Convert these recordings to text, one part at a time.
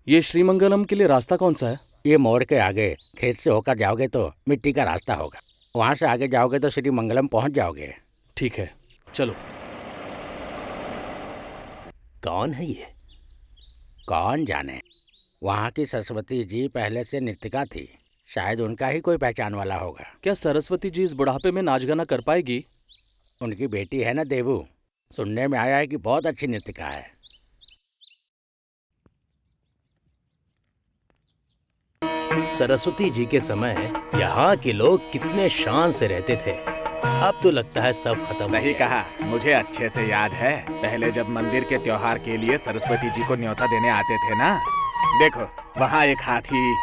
ये श्रीमंगलम के लिए रास्ता कौन सा है? ये मोड़ के आगे खेत से होकर जाओगे तो मिट्टी का रास्ता होगा। वहां से आगे जाओगे तो श्री मंगलम पहुंच जाओगे। ठीक है, चलो। कौन है ये? कौन जाने। वहाँ की सरस्वती जी पहले से नृत्यिका थी, शायद उनका ही कोई पहचान वाला होगा। क्या सरस्वती जी इस बुढ़ापे में नाच गाना कर पाएगी? उनकी बेटी है ना देवू, सुनने में आया है कि बहुत अच्छी नृत्यिका है। सरस्वती जी के समय यहाँ के लोग कितने शान से रहते थे, अब तो लगता है सब खत्म हो गया। सही कहा, मुझे अच्छे से याद है पहले जब मंदिर के त्योहार के लिए सरस्वती जी को न्योता देने आते थे ना। देखो वहाँ एक हाथी,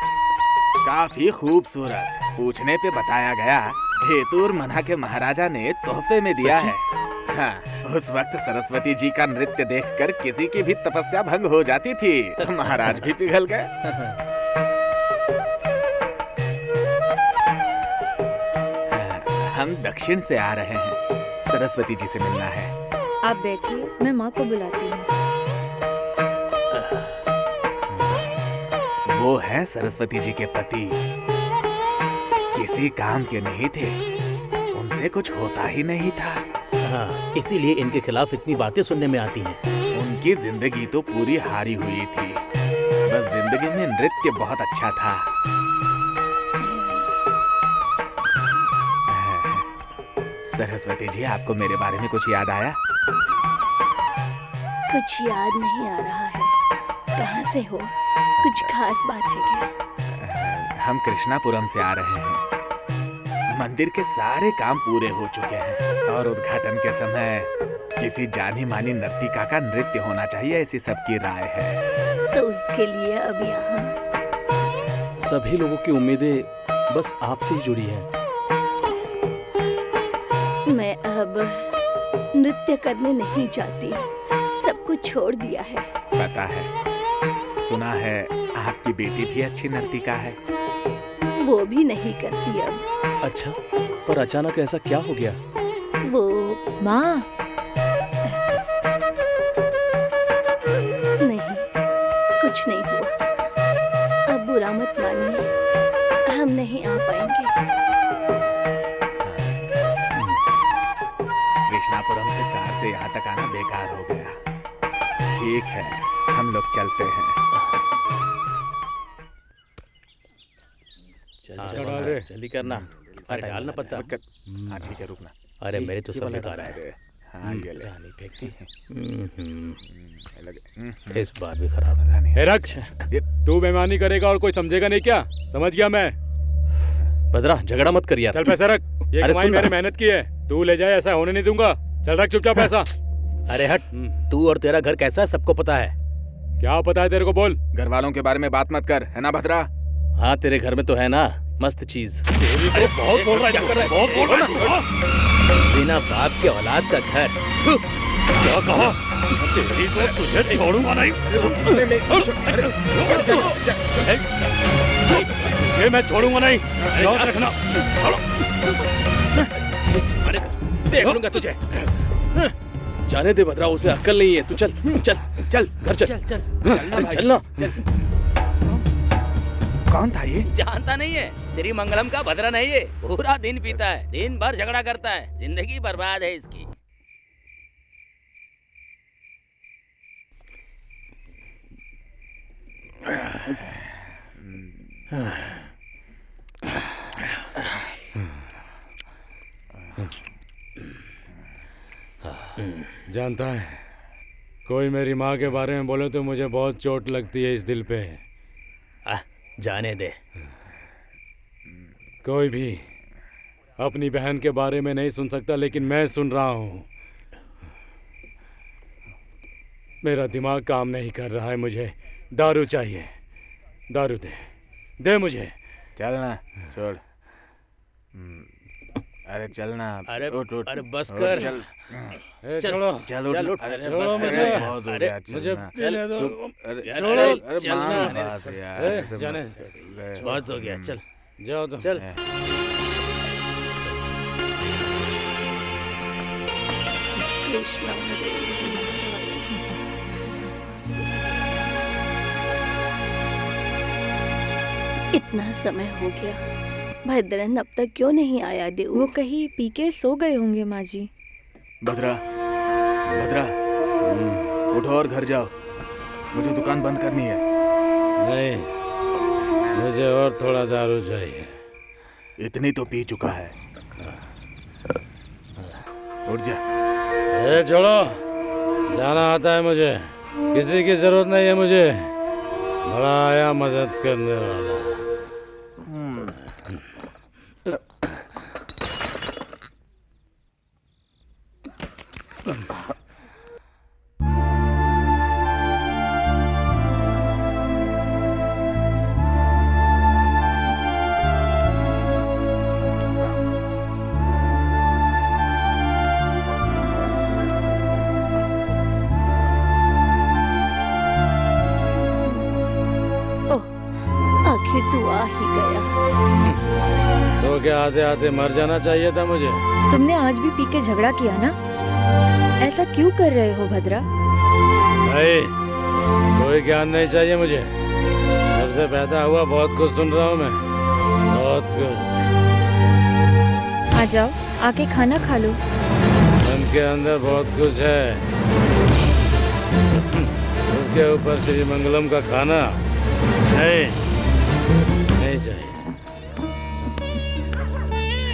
काफी खूबसूरत। पूछने पे बताया गया हेतुर मना के महाराजा ने तोहफे में दिया है। हाँ, उस वक्त सरस्वती जी का नृत्य देखकर किसी की भी तपस्या भंग हो जाती थी, तो महाराज भी पिघल गए। हम दक्षिण से आ रहे हैं, सरस्वती जी से मिलना है। आप बैठिए, मैं माँ को बुलाती हूँ। वो है सरस्वती जी के पति, किसी काम के नहीं थे, उनसे कुछ होता ही नहीं था। हाँ, इसीलिए इनके खिलाफ इतनी बातें सुनने में आती हैं। उनकी जिंदगी तो पूरी हारी हुई थी, बस जिंदगी में नृत्य बहुत अच्छा था। सरस्वती जी, आपको मेरे बारे में कुछ याद आया? कुछ याद नहीं आ रहा है। कहाँ से हो? कुछ खास बात है क्या? हम कृष्णापुरम से आ रहे हैं। मंदिर के सारे काम पूरे हो चुके हैं और उद्घाटन के समय किसी जानी मानी नर्तिका का नृत्य होना चाहिए, ऐसी सबकी राय है। तो उसके लिए अब यहाँ सभी लोगों की उम्मीदें बस आपसे ही जुड़ी हैं। मैं अब नृत्य करने नहीं चाहती, सब कुछ छोड़ दिया है। पता है, सुना है आपकी बेटी भी अच्छी नर्तिका है। वो भी नहीं करती अब। अच्छा, पर अचानक ऐसा क्या हो गया? वो माँ, नहीं, कुछ नहीं हुआ। अब बुरा मत मानिए, हम नहीं आ पाएंगे। कृष्णापुरम से कार से यहाँ तक आना बेकार हो गया। ठीक है, हम लोग चलते हैं। जल्दी करना। अरे डालना पत्ता। हाँ ठीक है, रुकना। अरे मेरे तो सब बेकार है। हाँ ये ले। इस बार भी खराब है। रक्ष, तू बेईमानी करेगा और कोई समझेगा नहीं क्या? समझ गया मैं। भद्रा, झगड़ा मत कर यार। चल पैसा रख, ये कमाई मैंने मेहनत की है, तू ले जाए, ऐसा होने नहीं दूंगा। चल रख चुपचाप पैसा। अरे हट, तू और तेरा घर कैसा है सबको पता है। क्या पता है तेरे को? बोल। घर वालों के बारे में बात मत कर, है ना भद्रा? हाँ, तेरे घर में तो है ना मस्त चीज। अरे बहुत बोल रहा है, क्या कर रहा है? बहुत बोल रहा है। बिना बाप के औलाद का घर। क्या कहा? तेरी तो तुझे छोड़ूंगा नहीं। तुझे मैं छोड़ूंगा नहीं। याद रखना। चलो। देख लूंगा तुझे। जाने दे भद्रा, उसे अक्ल नहीं है। तू चल चल चल घर चल। चलना। कौन था ये? जानता नहीं है, श्री मंगलम का भद्रा नहीं है। पूरा दिन पीता है, दिन भर झगड़ा करता है, जिंदगी बर्बाद है इसकी। जानता है, कोई मेरी माँ के बारे में बोले तो मुझे बहुत चोट लगती है इस दिल पे। जाने दे। कोई भी अपनी बहन के बारे में नहीं सुन सकता, लेकिन मैं सुन रहा हूँ। मेरा दिमाग काम नहीं कर रहा है, मुझे दारू चाहिए। दारू दे मुझे। चलना, छोड़। अरे चलना। अरे उठ उठ। अरे बस कर। चल। चलो चल उठ। अरे बस कर, मुझे बहुत हो अरे गया। मुझे पीने दो। अरे छोड़ो। अरे मान बात यार। जाने बहुत हो गया, चल जाओ तो। चल। कृष्ण इतना समय हो गया, भद्रन अब तक क्यों नहीं आया? देव वो कहीं पी के सो गए होंगे माँ जी। भद्रा, भद्रा, उठो और घर जाओ, मुझे दुकान बंद करनी है। नहीं, मुझे और थोड़ा दारू चाहिए। इतनी तो पी चुका है, उठ जा। छोड़ो, जाना आता है मुझे, किसी की जरूरत नहीं है मुझे। बड़ा आया मदद करने वाला। आखिर तू आ ही गया। तो क्या आते आते मर जाना चाहिए था मुझे? तुमने आज भी पी के झगड़ा किया ना? ऐसा क्यों कर रहे हो भद्रा? नहीं, कोई ज्ञान नहीं चाहिए मुझे। जब से पैदा हुआ बहुत कुछ सुन रहा हूँ मैं, बहुत कुछ। आ जाओ, आके खाना खा लो। मन के अंदर बहुत कुछ है, उसके ऊपर श्री मंगलम का खाना नहीं चाहिए।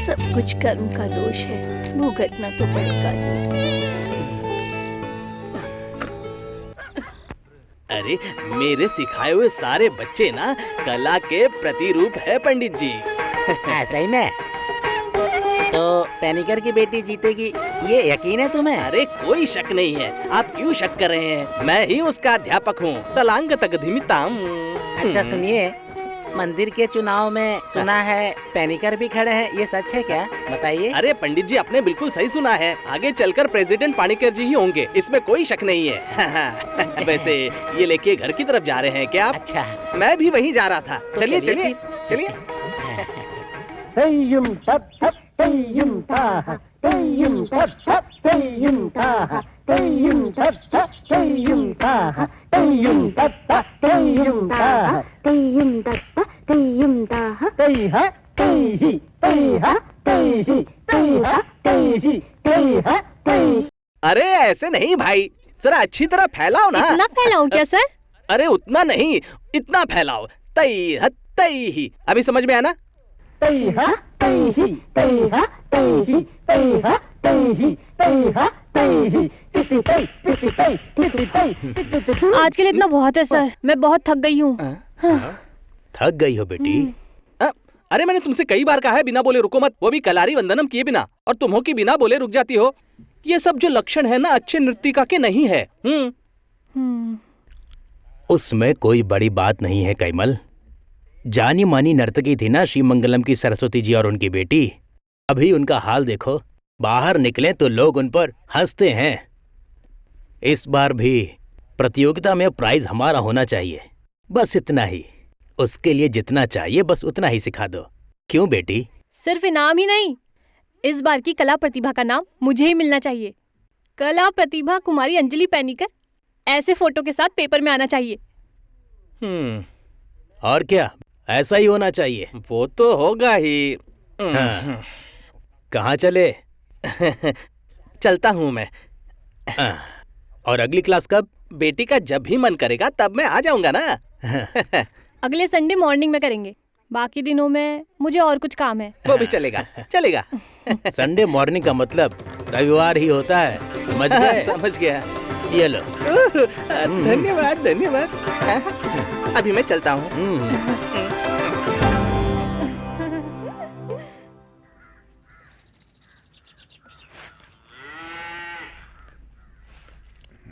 सब कुछ कर्म का दोष है, भुगतना तो पड़ेगा ही। अरे मेरे सिखाए हुए सारे बच्चे ना कला के प्रतिरूप है पंडित जी। ऐसा ही में? तो पेनिकर की बेटी जीतेगी ये यकीन है तुम्हें? अरे कोई शक नहीं है, आप क्यों शक कर रहे हैं? मैं ही उसका अध्यापक हूँ। तलांग तकधिमिताम। अच्छा सुनिए, मंदिर के चुनाव में सुना है पेनिकर भी खड़े हैं, ये सच है क्या? बताइए। अरे पंडित जी, आपने बिल्कुल सही सुना है। आगे चलकर प्रेसिडेंट पानीकर जी ही होंगे, इसमें कोई शक नहीं है। वैसे ये लेके घर की तरफ जा रहे हैं क्या आप? अच्छा, मैं भी वहीं जा रहा था। तो चलिए चलिए चलिए चलिए। अरे ऐसे नहीं भाई, जरा अच्छी तरह फैलाओ ना। इतना फैलाऊं क्या सर? अरे उतना नहीं, इतना फैलाओ। तई ही। अभी समझ में आया ना? आज के लिए इतना बहुत है सर, मैं बहुत थक गई हूँ। थक गई हो बेटी? अरे मैंने तुमसे कई बार कहा है बिना बोले रुको मत, वो भी कलारी वंदनम किए बिना, और तुम हो कि बिना बोले रुक जाती हो। ये सब जो लक्षण है ना अच्छे नृत्यिका के नहीं है। उसमें कोई बड़ी बात नहीं है कैमल। जानी मानी नर्तकी थी ना श्री मंगलम की सरस्वती जी और उनकी बेटी। अभी उनका हाल देखो, बाहर निकले तो लोग उन पर हंसते हैं। इस बार भी प्रतियोगिता में प्राइज हमारा होना चाहिए, बस इतना ही। उसके लिए जितना चाहिए बस उतना ही सिखा दो। क्यों बेटी? सिर्फ इनाम ही नहीं, इस बार की कला प्रतिभा का नाम मुझे ही मिलना चाहिए। कला प्रतिभा कुमारी अंजलि पेनिकर ऐसे फोटो के साथ पेपर में आना चाहिए। और क्या, ऐसा ही होना चाहिए। वो तो होगा ही। हाँ। कहाँ चले? चलता हूँ मैं। और अगली क्लास कब? बेटी का जब भी मन करेगा तब मैं आ जाऊंगा ना। अगले संडे मॉर्निंग में करेंगे, बाकी दिनों में मुझे और कुछ काम है। वो भी चलेगा चलेगा। संडे मॉर्निंग का मतलब रविवार ही होता है, समझ गए? समझ गया। ये लो। धन्यवाद धन्यवाद। अभी मैं चलता हूँ।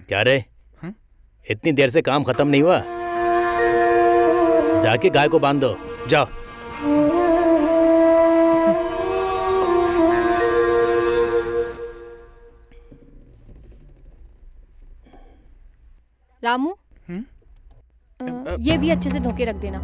क्या रे, इतनी देर से काम खत्म नहीं हुआ? जाके गाय को बांध दो, जाओ। रामू, ये भी अच्छे से धो के रख देना।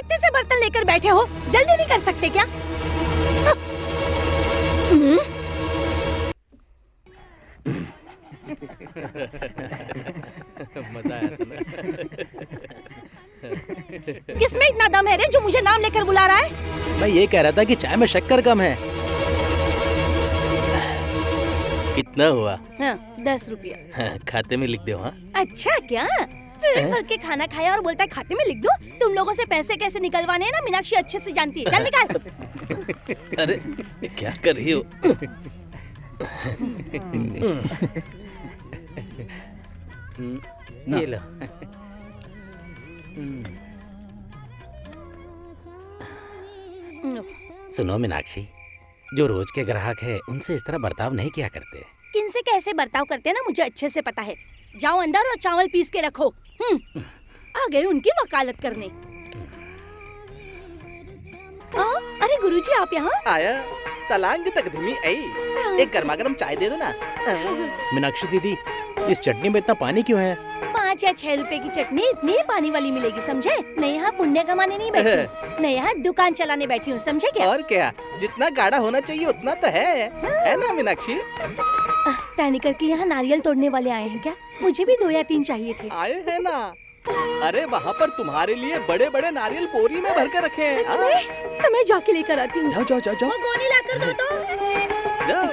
इतने से बर्तन लेकर बैठे हो, जल्दी नहीं कर सकते क्या? मजा आया था ना? किसमें इतना दम है रे जो मुझे नाम लेकर बुला रहा है? मैं ये कह रहा था कि चाय में शक्कर कम है। कितना हुआ? हाँ, 10 रुपया। हाँ, खाते में लिख दो। हाँ अच्छा क्या? पेट भर के खाना खाया और बोलता है खाते में लिख दो? तुम लोगों से पैसे कैसे निकलवाने हैं ना मीनाक्षी अच्छे से जानती है। चल निकाल। अरे क्या कर रही हो? ये लो। सुनो मीनाक्षी, जो रोज के ग्राहक है उनसे इस तरह बर्ताव नहीं किया करते। किनसे कैसे बर्ताव करते हैं ना मुझे अच्छे से पता है। जाओ अंदर और चावल पीस के रखो। आ गए उनकी वकालत करने। अरे गुरुजी आप यहाँ? आया तलांग तक धीमी आई। एक गर्मा गर्म चाय दे दो ना। मीनाक्षी दीदी, इस चटनी में इतना पानी क्यों है? 5 या 6 रुपए की चटनी इतनी ही पानी वाली मिलेगी, समझे? मैं यहाँ पुण्य कमाने नहीं बैठी हूँ, मैं यहाँ दुकान चलाने बैठी हूँ, समझे क्या? और क्या, जितना गाढ़ा होना चाहिए उतना तो है ना मीनाक्षी? पैनिकर के यहाँ नारियल तोड़ने वाले आए हैं क्या? मुझे भी 2 या 3 चाहिए थे। आए हैं ना? अरे वहाँ पर तुम्हारे लिए बड़े बड़े नारियल बोरी में भर कर रखे हैं। सच में? तो मैं जाके लेकर आती हूँ। जाओ जाओ जाओ जाओ। वो गोनी ला कर दो तो। जाओ।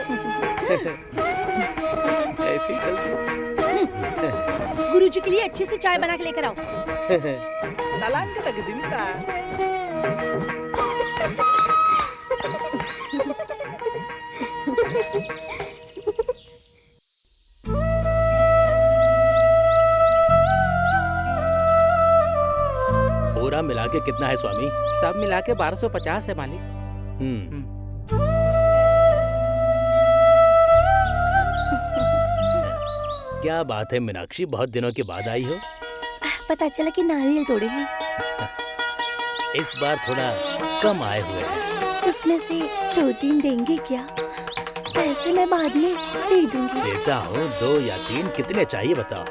ऐसे ही चलती। गुरुजी के लिए अच्छे से चाय बना के लेकर आओ। तलांग तक दिनता। पूरा मिला के कितना है स्वामी? सब मिला के 1250 है मालिक। क्या बात है मीनाक्षी, बहुत दिनों के बाद आई हो। पता चला कि नारियल तोड़े हैं। इस बार थोड़ा कम आए हुए हैं। उसमें से 2-3 देंगे क्या? पैसे मैं बाद में दे दूंगी। देता हूँ 2 या 3, कितने चाहिए बताओ?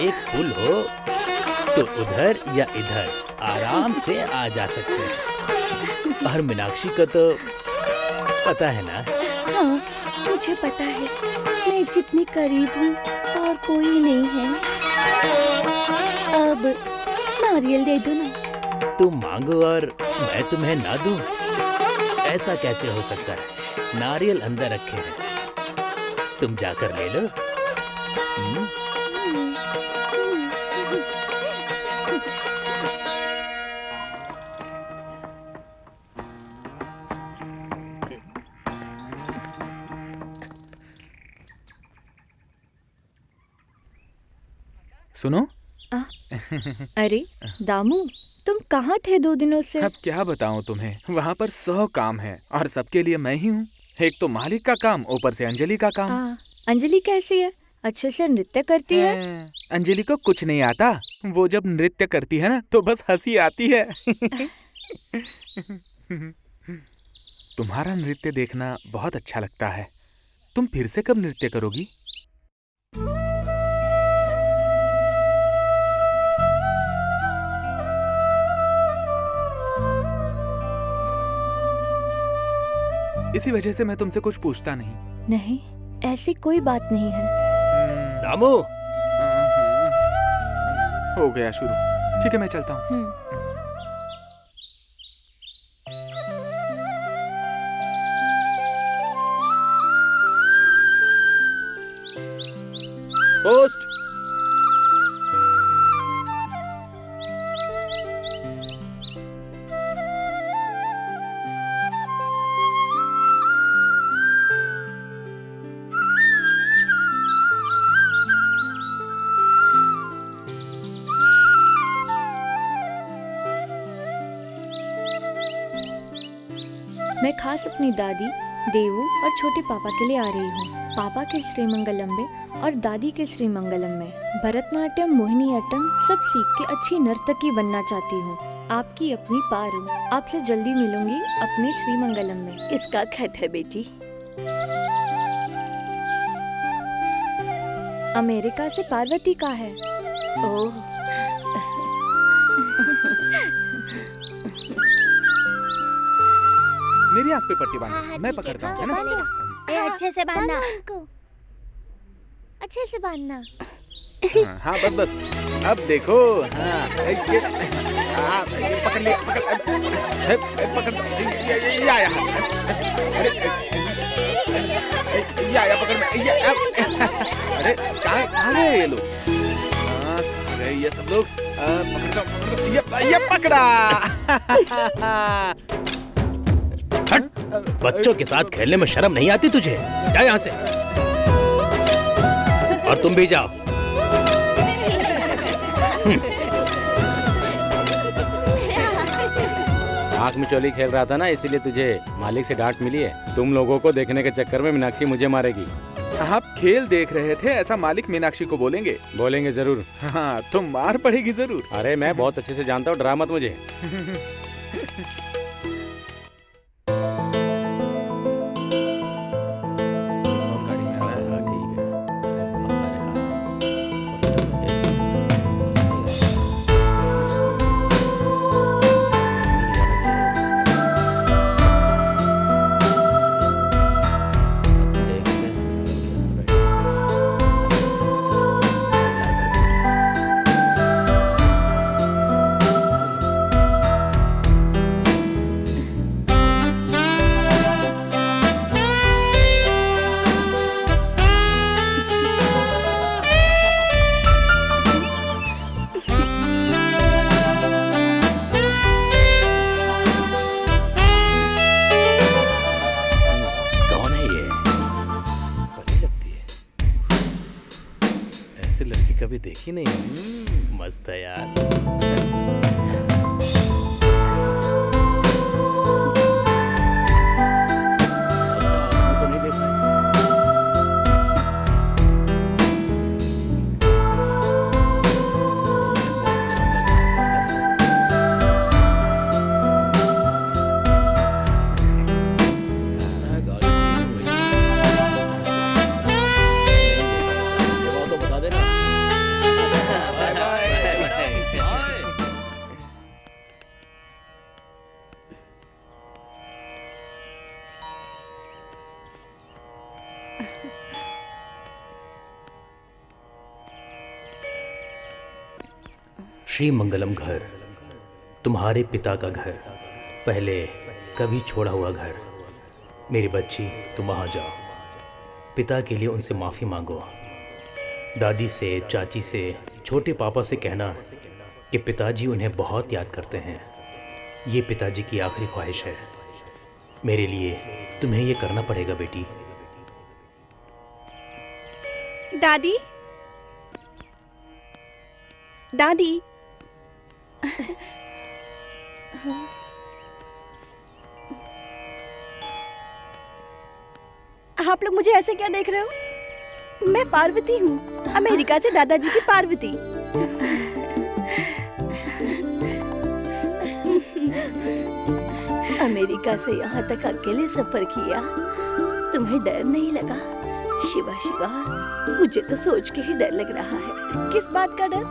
एक पुल हो तो उधर या इधर आराम से आ जा सकते हैं। और मीनाक्षी को तो पता है ना? हाँ, मुझे पता है। मैं जितनी करीब हूँ और कोई नहीं है। अब नारियल दे दो ना। तुम मांगो और मैं तुम्हें ना दूं? ऐसा कैसे हो सकता है? नारियल अंदर रखे हैं, तुम जाकर ले लो। सुनो। अरे दामू, तुम कहाँ थे 2 दिनों से? अब क्या बताऊं तुम्हें, वहाँ पर 100 काम है और सबके लिए मैं ही हूँ। एक तो मालिक का काम, ऊपर से अंजलि का काम। अंजलि कैसी है? अच्छे से नृत्य करती है? अंजलि को कुछ नहीं आता। वो जब नृत्य करती है ना तो बस हंसी आती है। तुम्हारा नृत्य देखना बहुत अच्छा लगता है। तुम फिर से कब नृत्य करोगी? इसी वजह से मैं तुमसे कुछ पूछता नहीं। नहीं, ऐसी कोई बात नहीं है। दामू, हो गया शुरू। ठीक है, मैं चलता हूँ। पोस्ट। मैं खास अपनी दादी, देवू और छोटे पापा के लिए आ रही हूँ। पापा के श्रीमंगलम में और दादी के श्रीमंगलम में भरतनाट्यम, मोहिनीअट्टम सब सीख के अच्छी नर्तकी बनना चाहती हूँ। आपकी अपनी पारू। आपसे जल्दी मिलूंगी अपने श्रीमंगलम में। इसका खत है बेटी। अमेरिका से पार्वती का है। ओह मेरी आंख पे पट्टी हाँ, बांधो, हाँ, मैं ठीक है, पकड़ता हूँ, हाँ, है ना? बांधो। ए, अच्छे से बांधना। उनको अच्छे से बांधना। हाँ बस बस, अब देखो। हाँ पकड़ लिया, पकड़, ये आया, अरे पकड़ में, अरे कहाँ गए ये लोग? अरे ये सब लोग पकड़ दो, ये पकड़ा। हट, बच्चों के साथ खेलने में शर्म नहीं आती तुझे? जा यहाँ से। और तुम भी जाओ। आँख में चोली खेल रहा था ना, इसीलिए तुझे मालिक से डांट मिली है। तुम लोगों को देखने के चक्कर में मीनाक्षी मुझे मारेगी। आप खेल देख रहे थे, ऐसा मालिक मीनाक्षी को बोलेंगे? बोलेंगे जरूर। हाँ तो मार पड़ेगी जरूर। अरे मैं बहुत अच्छे से जानता हूँ, डरा मत मुझे। कभी देखी नहीं। मस्त है यार। श्री मंगलम घर, तुम्हारे पिता का घर, पहले कभी छोड़ा हुआ घर। मेरी बच्ची, तुम वहाँ जाओ, पिता के लिए उनसे माफ़ी मांगो। दादी से, चाची से, छोटे पापा से कहना कि पिताजी उन्हें बहुत याद करते हैं। ये पिताजी की आखिरी ख्वाहिश है। मेरे लिए तुम्हें ये करना पड़ेगा बेटी। दादी, दादी। आप लोग मुझे ऐसे क्या देख रहे हो? मैं पार्वती हूँ, अमेरिका से दादाजी की पार्वती। अमेरिका से यहाँ तक अकेले सफर किया, तुम्हें डर नहीं लगा? शिवा शिवा, मुझे तो सोच के ही डर लग रहा है। किस बात का डर?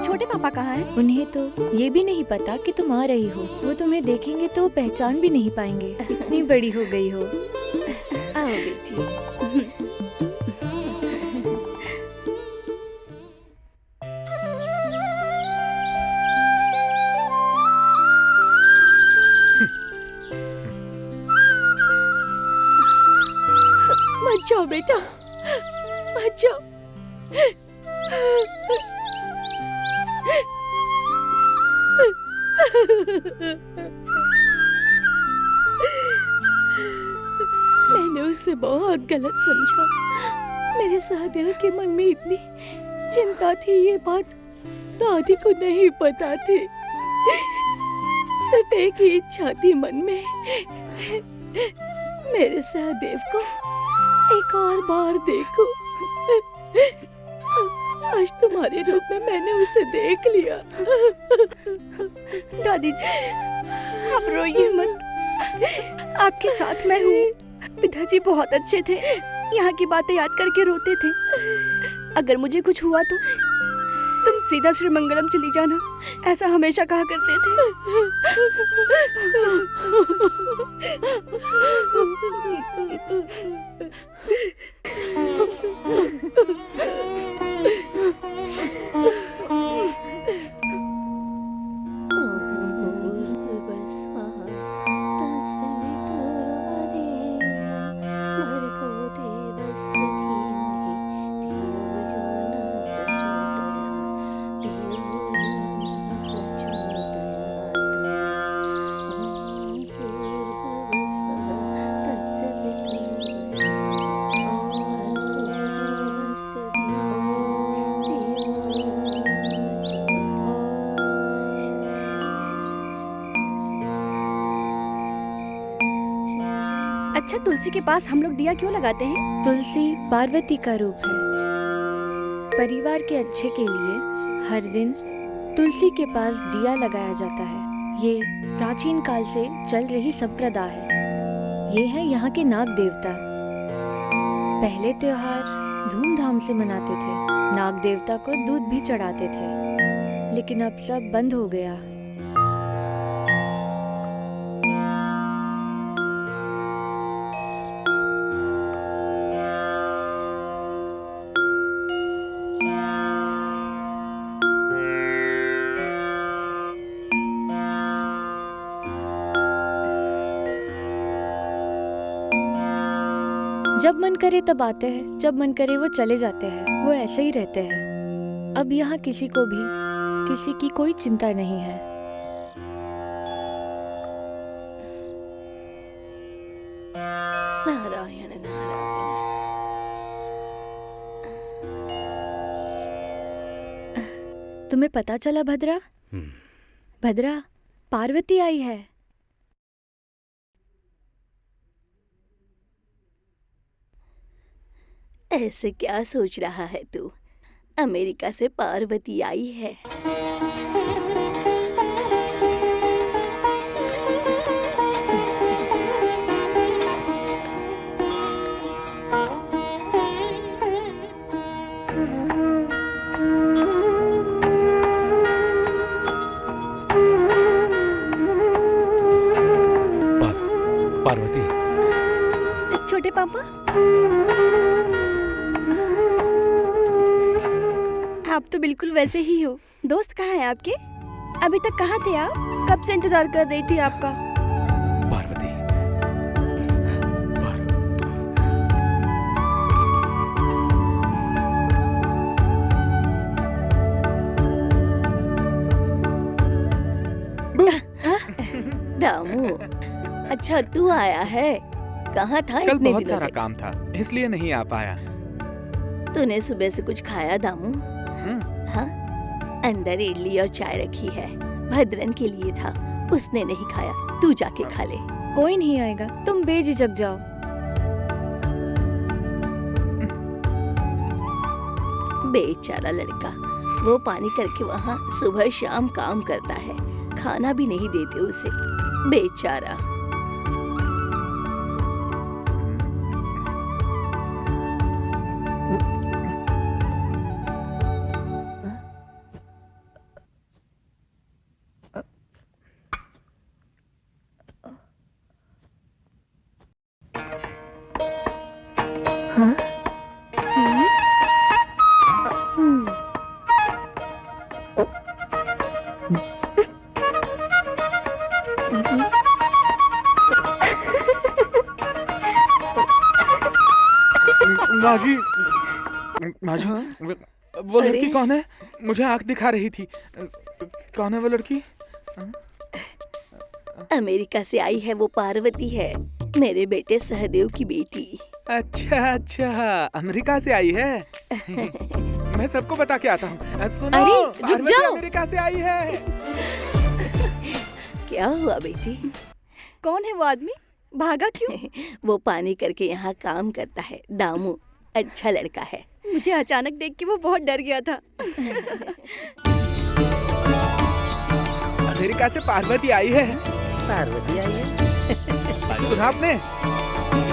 छोटे पापा कहाँ हैं? उन्हें तो ये भी नहीं पता कि तुम आ रही हो। वो तुम्हें देखेंगे तो पहचान भी नहीं पाएंगे, इतनी बड़ी हो गई हो। आओ बेटी। मत जाओ बेटा, मत जाओ। मैंने उसे बहुत गलत समझा। मेरे सहदेव के मन में इतनी चिंता थी, ये बात दादी को नहीं पता थी। सिर्फ एक ही इच्छा थी मन में, मेरे सहदेव को एक और बार देखो। आज तुम्हारे रूप में मैंने उसे देख लिया। दादी जी, आप रोइए मत, आपके साथ मैं हूँ। पिताजी बहुत अच्छे थे, यहाँ की बातें याद करके रोते थे। अगर मुझे कुछ हुआ तो तुम सीधा श्रीमंगलम चली जाना, ऐसा हमेशा कहा करते अच्छा, तुलसी के पास हम लोग दिया क्यों लगाते हैं? तुलसी पार्वती का रूप है। परिवार के अच्छे के लिए हर दिन तुलसी के पास दिया लगाया जाता है। ये प्राचीन काल से चल रही संप्रदाय है। ये है यहाँ के नाग देवता। पहले त्योहार धूमधाम से मनाते थे। नाग देवता को दूध भी चढ़ाते थे, लेकिन अब सब बंद हो गया। जब मन करे तब आते हैं, जब मन करे वो चले जाते हैं। वो ऐसे ही रहते हैं। अब यहाँ किसी को भी किसी की कोई चिंता नहीं है। नारायण नारायण। तुम्हें पता चला भद्रा? भद्रा, पार्वती आई है। ऐसे क्या सोच रहा है तू? अमेरिका से पार्वती आई है। पार्वती। छोटे पापा, आप तो बिल्कुल वैसे ही हो। दोस्त कहाँ है आपके? अभी तक कहाँ थे आप? कब से इंतजार कर रही थी आपका। पार्वती। दामू, अच्छा तू आया है। कहाँ था कल इतने बहुत दिनों सारा तक? काम था, इसलिए नहीं आ पाया। तूने सुबह से कुछ खाया दामू? हाँ, अंदर इडली और चाय रखी है। भद्रन के लिए था, उसने नहीं खाया। तू जाके खा ले। कोई नहीं आएगा, तुम बेझिझक जाओ। बेचारा लड़का, वो पानी करके वहाँ सुबह शाम काम करता है। खाना भी नहीं देते उसे, बेचारा। माजी, माजी, वो अरे। लड़की कौन है? मुझे आंख दिखा रही थी। कौन है वो लड़की? अमेरिका से आई है, वो पार्वती है, मेरे बेटे सहदेव की बेटी। अच्छा अच्छा, अमेरिका से आई है। मैं सबको बता के आता हूँ। सुनो, अरे, रुक पार्वती जाओ। अमेरिका से आई है। क्या हुआ बेटी? कौन है वो आदमी? भागा क्यों? वो पानी करके यहाँ काम करता है। दामू अच्छा लड़का है। मुझे अचानक देख के वो बहुत डर गया था। अमेरिका से पार्वती आई है। पार्वती आई है। सुना आपने?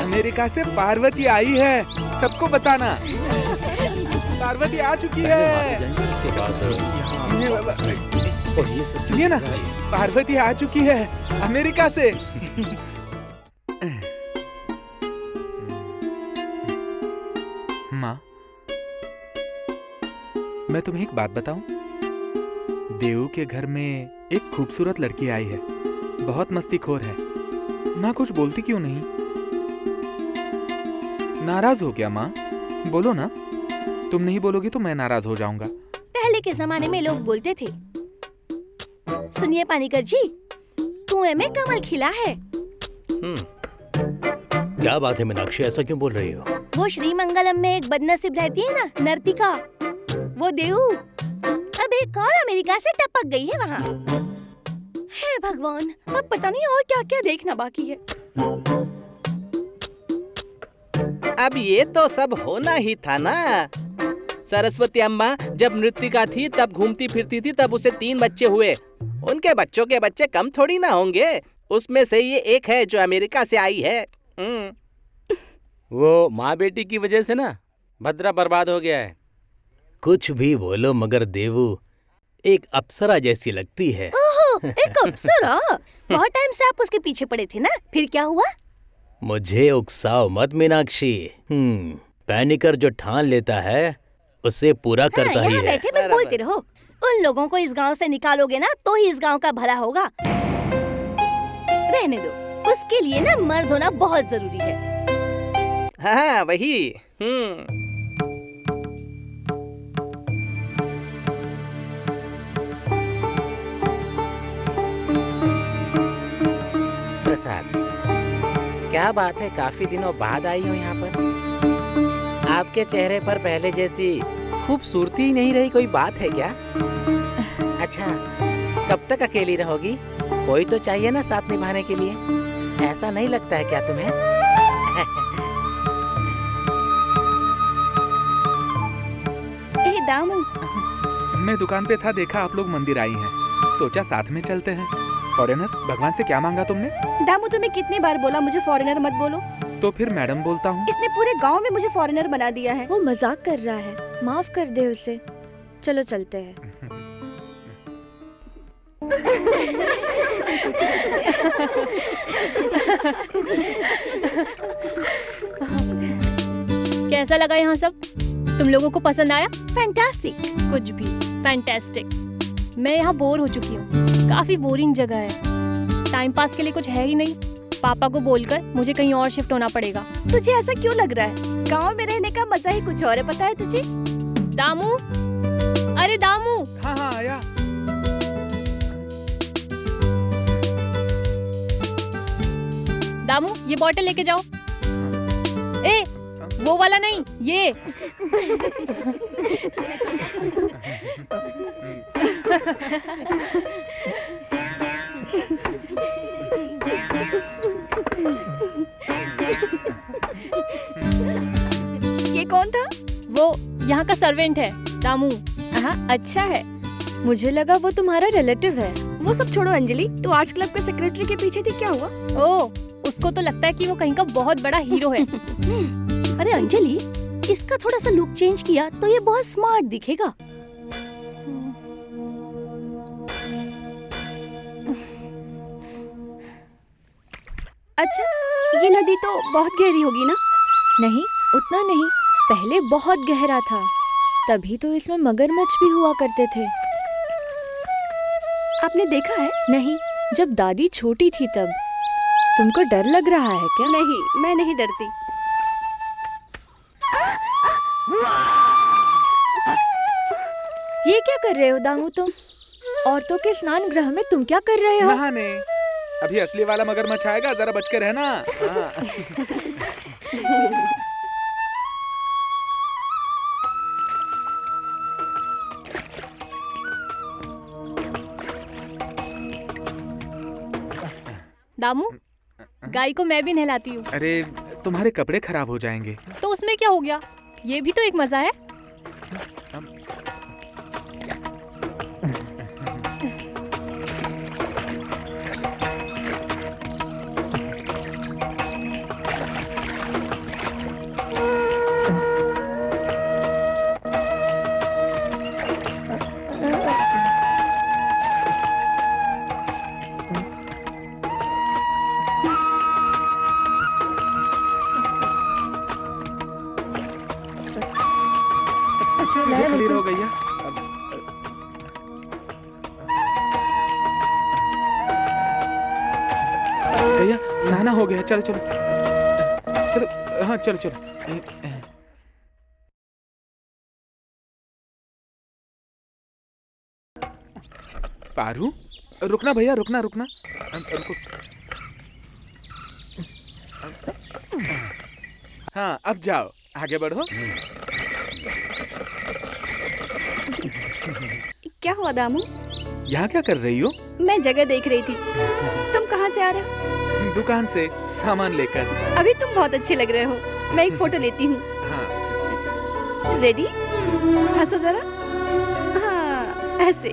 अमेरिका से पार्वती आई है, सबको बताना। पार्वती आ चुकी पहले वहाँ से है। जाएंगे, उसके बाद और ये सब सुनिए ना, पार्वती आ चुकी है अमेरिका से। माँ, मैं तुम्हें एक बात बताऊं? देव के घर में एक खूबसूरत लड़की आई है, बहुत मस्तीखोर है। ना कुछ बोलती क्यों नहीं? नाराज हो क्या माँ? बोलो ना। तुम नहीं बोलोगी तो मैं नाराज हो जाऊंगा। पहले के जमाने में लोग बोलते थे, सुनिए पानीकर जी, कुएं में कमल खिला है। क्या बात है मीनाक्षी, ऐसा क्यों बोल रही हो? वो श्रीमंगलम में एक बदनसीब रहती है ना, नर्तिका, वो देव अब एक और अमेरिका से टपक गई है वहाँ। हे भगवान, अब पता नहीं और क्या क्या देखना बाकी है। अब ये तो सब होना ही था ना। सरस्वती अम्मा जब नृत्यिका थी तब घूमती फिरती थी, तब उसे 3 बच्चे हुए। उनके बच्चों के बच्चे कम थोड़ी ना होंगे। उसमें से ये एक है जो अमेरिका से आई है। वो माँ बेटी की वजह से ना भद्रा बर्बाद हो गया है। कुछ भी बोलो मगर देवू एक अप्सरा जैसी लगती है। ओहो, एक अप्सरा? बहुत टाइम से आप उसके पीछे पड़े थे ना, फिर क्या हुआ? मुझे उकसाओ मत मीनाक्षी। पैनिकर जो ठान लेता है उसे पूरा करता ही यहाँ है। बैठे बस बोलते रहो। उन लोगों को इस गांव से निकालोगे ना तो ही इस गांव का भला होगा। रहने दो, उसके लिए ना मर्द होना बहुत जरूरी है। हाँ वही। प्रसाद, क्या बात है, काफी दिनों बाद आई हो यहाँ पर। आपके चेहरे पर पहले जैसी खूबसूरती ही नहीं रही, कोई बात है क्या? अच्छा, कब तक अकेली रहोगी? कोई तो चाहिए ना साथ निभाने के लिए। ऐसा नहीं लगता है क्या तुम्हें? ए दामू, मैं दुकान पे था, देखा आप लोग मंदिर आई हैं, सोचा साथ में चलते हैं। फॉरेनर, भगवान से क्या मांगा तुमने? दामू तुम्हें कितनी बार बोला मुझे फॉरेनर मत बोलो? तो फिर मैडम बोलता हूँ। इसने पूरे गांव में मुझे फॉरेनर बना दिया है। वो मजाक कर रहा है, माफ कर दे उसे। चलो चलते हैं। कैसा लगा यहाँ सब? तुम लोगों को पसंद आया? फैंटास्टिक। कुछ भी फैंटास्टिक। मैं यहाँ बोर हो चुकी हूँ, काफी बोरिंग जगह है, टाइम पास के लिए कुछ है ही नहीं। पापा को बोलकर मुझे कहीं और शिफ्ट होना पड़ेगा। तुझे ऐसा क्यों लग रहा है? गांव में रहने का मजा ही कुछ और है, पता है तुझे? दामू, अरे दामू। हाँ हाँ आया। दामू, ये बॉटल लेके जाओ। ए, वो वाला नहीं, ये। ये कौन था? वो यहाँ का सर्वेंट है, दामू। हाँ, अच्छा है। मुझे लगा वो तुम्हारा रिलेटिव है। वो सब छोड़ो अंजलि, तू आर्ट्स क्लब के सेक्रेटरी के पीछे थी, क्या हुआ? ओह, उसको तो लगता है कि वो कहीं का बहुत बड़ा हीरो है। अरे अंजलि, इसका थोड़ा सा लुक चेंज किया तो ये बहुत स्मार्ट दिखेगा। अच्छा, ये नदी तो बहुत गहरी होगी ना? नहीं, उतना नहीं, पहले बहुत गहरा था, तभी तो इसमें मगरमच्छ भी हुआ करते थे। आपने देखा है? नहीं, जब दादी छोटी थी तब। तुमको डर लग रहा है क्या? नहीं, मैं नहीं डरती। ये क्या कर रहे हो दामू तुम? औरतों के स्नान गृह में तुम क्या कर रहे हो? नहाने। अभी असली वाला मगरमच्छ आएगा, जरा बच के रहना। हाँ। दामू, गाय को मैं भी नहलाती हूँ। अरे तुम्हारे कपड़े खराब हो जाएंगे। तो उसमें क्या हो गया? ये भी तो एक मजा है। सीधे खड़ी रहो गैया। गैया नहाना हो गया, चलो चलो चलो, हाँ चलो चलो। पारू, रुकना भैया, रुकना रुकना, रुको। हाँ अब जाओ, आगे बढ़ो। क्या हुआ दामू? यहाँ क्या कर रही हो? मैं जगह देख रही थी। तुम कहाँ से आ रहे हो? दुकान से सामान लेकर। अभी तुम बहुत अच्छे लग रहे हो। मैं एक फोटो लेती हूँ। हाँ ठीक है। रेडी? हंसो जरा। हाँ ऐसे।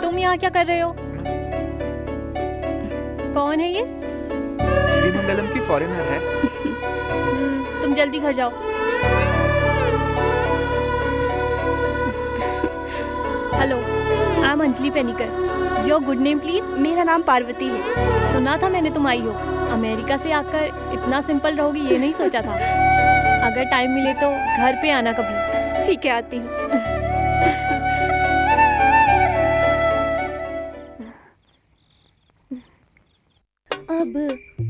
तुम यहाँ क्या कर रहे हो? कौन है ये? श्रीमंगलम की फॉरेनर है। तुम जल्दी घर जाओ। Hello, I am Anjali Panicker. Your good name please? मेरा नाम पार्वती है। सुना था मैंने तुम आई हो। अमेरिका से आकर इतना सिंपल रहोगी ये नहीं सोचा था। अगर टाइम मिले तो घर पे आना कभी। ठीक है, आती हूँ। अब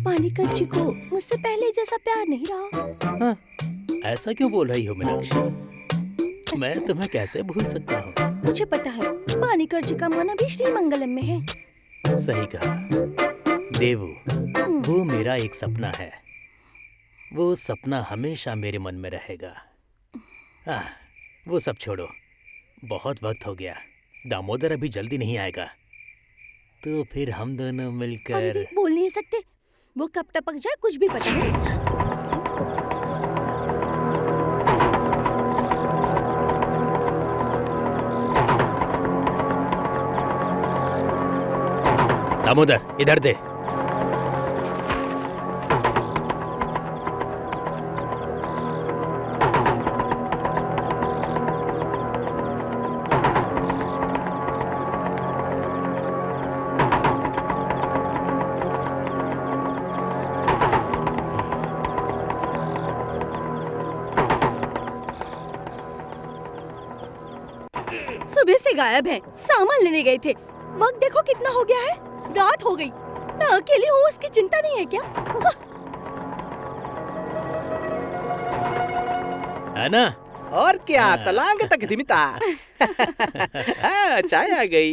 पानीकर जी को मुझसे पहले जैसा प्यार नहीं रहा। हाँ, ऐसा क्यों बोल रही हो मीनाक्षी? मैं तुम्हें कैसे भूल सकता हूँ? मुझे पता है, पानीकर जी का मन अभी श्रीमंगलम में है। सही कहा देवू, वो मेरा एक सपना है। वो सपना हमेशा मेरे मन में रहेगा। वो सब छोड़ो, बहुत वक्त हो गया। दामोदर अभी जल्दी नहीं आएगा, तो फिर हम दोनों मिलकर। अरे बोल नहीं सकते, वो कब टपक जाए कुछ भी पता नहीं। दामोदर इधर दे। सुबह से गायब है। सामान लेने गए थे। वक्त देखो कितना हो गया है, रात हो गई। मैं अकेली हूँ, उसकी चिंता नहीं है क्या? है ना? और क्या, तलांग तक दिमिता। चाय आ गई।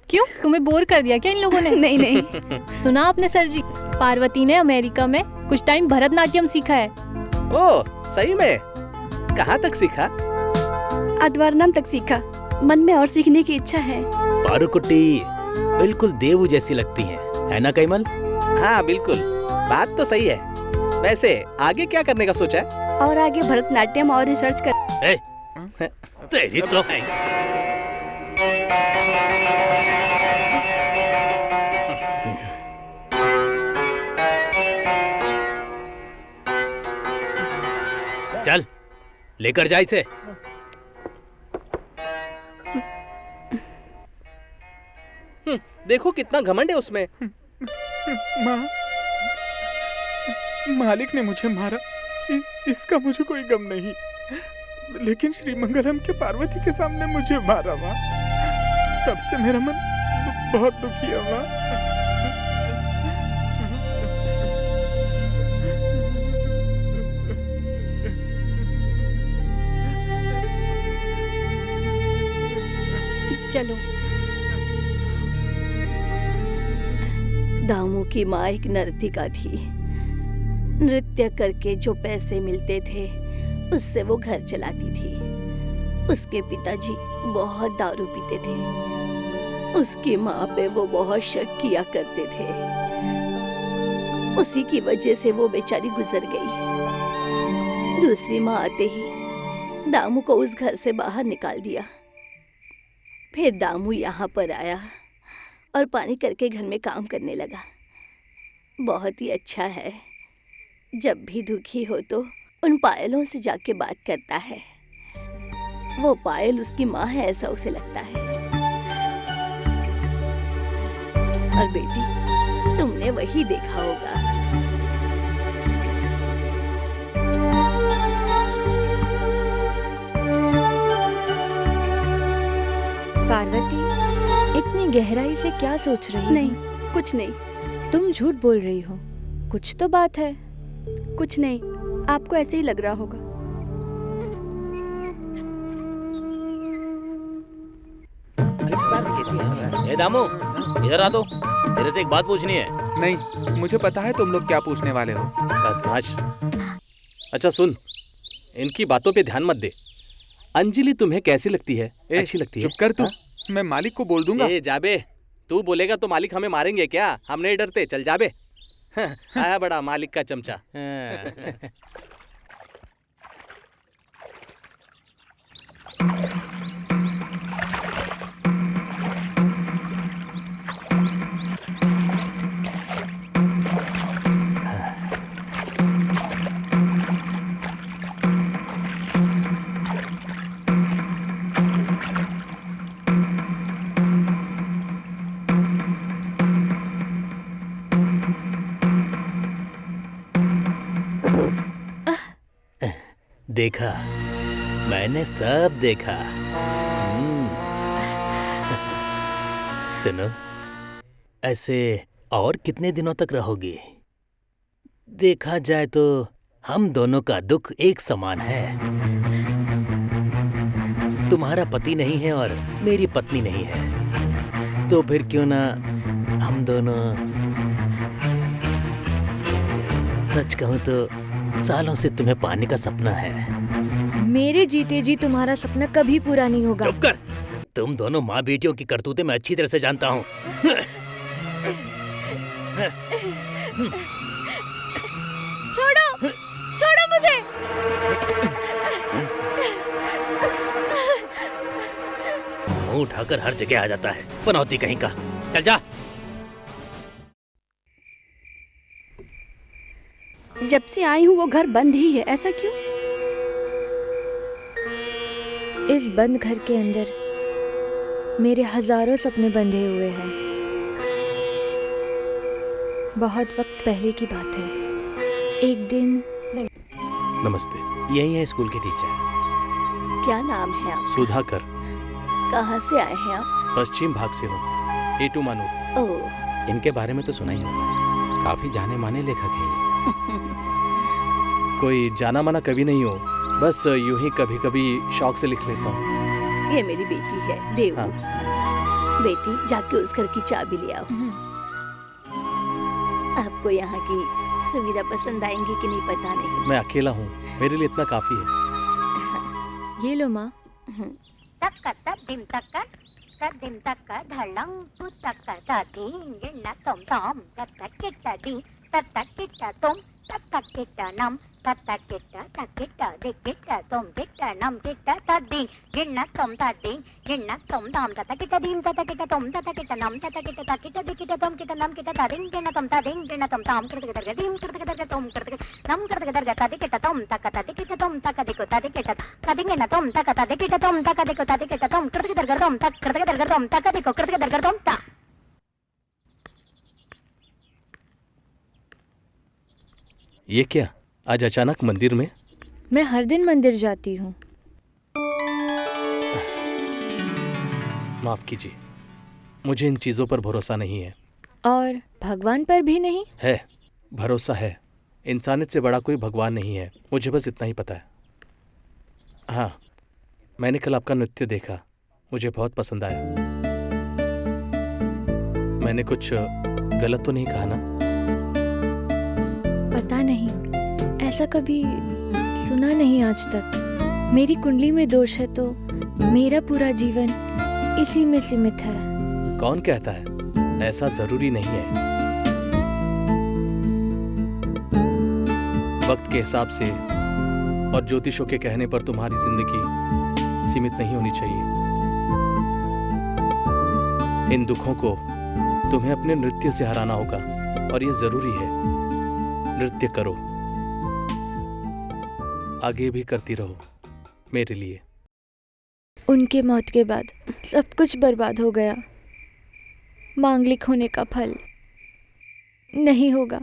क्यों, तुम्हें बोर कर दिया क्या इन लोगों ने? नहीं नहीं। सुना आपने सर जी, पार्वती ने अमेरिका में कुछ टाइम भरतनाट्यम सीखा है। ओ सही में? कहाँ तक सीखा? अद्वारनम तक सीखा। मन में और सीखने की इच्छा है। पारुकुट्टी बिल्कुल देवू जैसी लगती है ना कैमल? हाँ बिल्कुल, बात तो सही है। वैसे आगे क्या करने का सोचा है? और आगे भरतनाट्यम और रिसर्च कर। तेरी तो चल लेकर जा इसे। देखो कितना घमंड है उसमें। माँ, मालिक ने मुझे मारा, इसका मुझे कोई गम नहीं, लेकिन श्रीमंगलम के पार्वती के सामने मुझे मारा माँ। तब से मेरा मन बहुत दुखी है माँ। चलो। दामू की माँ एक नर्तिका थी। नृत्य करके जो पैसे मिलते थे उससे वो घर चलाती थी। उसके पिताजी बहुत दारू पीते थे। उसकी माँ पे वो बहुत शक किया करते थे। उसी की वजह से वो बेचारी गुजर गई। दूसरी माँ आते ही दामू को उस घर से बाहर निकाल दिया। फिर दामू यहाँ पर आया और पानी करके घर में काम करने लगा। बहुत ही अच्छा है। जब भी दुखी हो तो उन पायलों से जाके बात करता है। वो पायल उसकी माँ है ऐसा उसे लगता है। और बेटी, तुमने वही देखा होगा। पार्वती, इतनी गहराई से क्या सोच रही हो? नहीं, कुछ नहीं। तुम झूठ बोल रही हो, कुछ तो बात है। कुछ नहीं, आपको ऐसे ही लग रहा होगा। ए दामू, इधर आ तो, तेरे से एक बात पूछनी है। नहीं, मुझे पता है तुम लोग क्या पूछने वाले हो। बदमाश। अच्छा सुन, इनकी बातों पे ध्यान मत दे। अंजलि तुम्हें कैसी लगती है? अच्छी लगती है? चुप कर तू। हाँ? मैं मालिक को बोल दूंगा। ए जाबे, तू बोलेगा तो मालिक हमें मारेंगे क्या? हम नहीं डरते, चल जाबे। आया बड़ा मालिक का चमचा। देखा, मैंने सब देखा। सुनो, ऐसे और कितने दिनों तक रहोगी? देखा जाए तो हम दोनों का दुख एक समान है। तुम्हारा पति नहीं है और मेरी पत्नी नहीं है, तो फिर क्यों ना हम दोनों, सच कहूं तो सालों से तुम्हें पाने का सपना है। मेरे जीते जी तुम्हारा सपना कभी पूरा नहीं होगा। चुप कर। तुम दोनों माँ बेटियों की करतूतें मैं अच्छी तरह से जानता हूँ। छोड़ो, छोड़ो मुझे। मुंह उठाकर हर जगह आ जाता है, पनौती कहीं का। चल जा। जब से आई हूँ वो घर बंद ही है, ऐसा क्यों? इस बंद घर के अंदर मेरे हजारों सपने बंधे हुए हैं। बहुत वक्त पहले की बात है। एक दिन। नमस्ते। यही है स्कूल के टीचर। क्या नाम है आपका? सुधाकर। कहाँ से आए हैं आप? पश्चिम भाग से हूँ, एटू मानूर। ओह, इनके बारे में तो सुना ही होगा, काफी जाने माने लेखक हैं ये। कोई जाना माना कवि नहीं हो, बस यूं ही कभी कभी शौक से लिख लेता हूँ। ये मेरी बेटी है, देवू। हाँ। बेटी, जाके उस घर की चाबी ले आओ। आपको यहाँ की सुविधा पसंद आएंगी कि नहीं पता नहीं। मैं अकेला हूँ, मेरे लिए इतना काफी है। ये लो माँ। तक्का तद्दिम तक्का तद्दिम तक्का धड़ंग तु तक्का ताती गिन्ना तोम तोम तत्ता किट्टा दी तत्ता किट्टा तोम तत्ता किट्टा नम तत्ता किट्टा तकिट्टा दिकिट्टा तोम किट्टा नम किट्टा तद्दी गिन्ना तोम ताती गिन्ना तोम तोम तत्ता किट्टा दीम तत्ता किट्टा तोम तत्ता किट्टा नम तत्ता किट्टा तकिट्टा दिकिट्टा तोम किट्टा नम किट्टा तादिंग गिन्ना तोम तादिंग गिन्ना तोम ताम करते करते दीम करते करते तोम करते नम करते करते तादी किट्टा तोम तक्का तादी किट्टा तोम तक्का दिको तादी किट्टा तादी गिन्ना तोम तक्का तादी किट्टा तोम तक्का दिको तादी किट्टा तोम करते करते तोम तक करते करते तोम तक्का दिको करते करते तोम ता। ये क्या, आज अचानक मंदिर में? मैं हर दिन मंदिर जाती हूँ। माफ कीजिए, मुझे इन चीजों पर भरोसा नहीं है। और भगवान पर भी नहीं? है, भरोसा है। इंसानियत से बड़ा कोई भगवान नहीं है, मुझे बस इतना ही पता है। हाँ, मैंने कल आपका नृत्य देखा, मुझे बहुत पसंद आया। मैंने कुछ गलत तो नहीं कहा ना? पता नहीं, ऐसा कभी सुना नहीं आज तक। मेरी कुंडली में दोष है तो मेरा पूरा जीवन इसी में सीमित है। कौन कहता है? ऐसा जरूरी नहीं है। वक्त के हिसाब से और ज्योतिषों के कहने पर तुम्हारी जिंदगी सीमित नहीं होनी चाहिए। इन दुखों को तुम्हें अपने नृत्य से हराना होगा और ये जरूरी है। नृत्य करो, आगे भी करती रहो मेरे लिए। उनके मौत के बाद सब कुछ बर्बाद हो गया। मांगलिक होने का फल। नहीं होगा।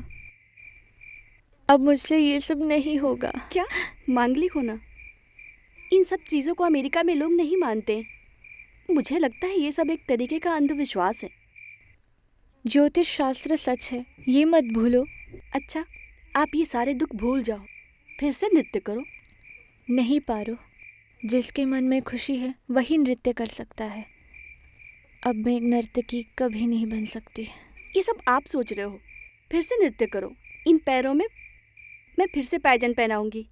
अब मुझसे ये सब नहीं होगा। क्या मांगलिक होना? इन सब चीज़ों को अमेरिका में लोग नहीं मानते। मुझे लगता है ये सब एक तरीके का अंधविश्वास है। ज्योतिष शास्त्र सच है, ये मत भूलो। अच्छा, आप ये सारे दुख भूल जाओ, फिर से नृत्य करो। नहीं पारो, जिसके मन में खुशी है वही नृत्य कर सकता है। अब मैं एक नर्तकी कभी नहीं बन सकती। ये सब आप सोच रहे हो। फिर से नृत्य करो। इन पैरों में मैं फिर से पायजन पहनाऊंगी।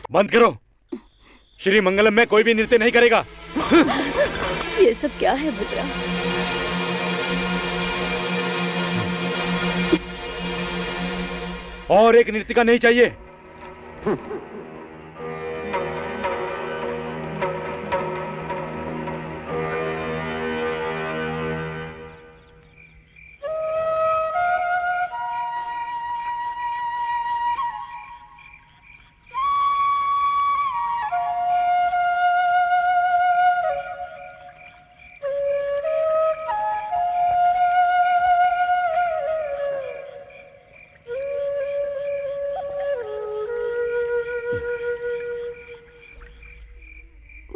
बंद करो। श्री मंगलम में कोई भी नृत्य नहीं करेगा। ये सब क्या है भद्रा? और एक नृत्यिका नहीं चाहिए।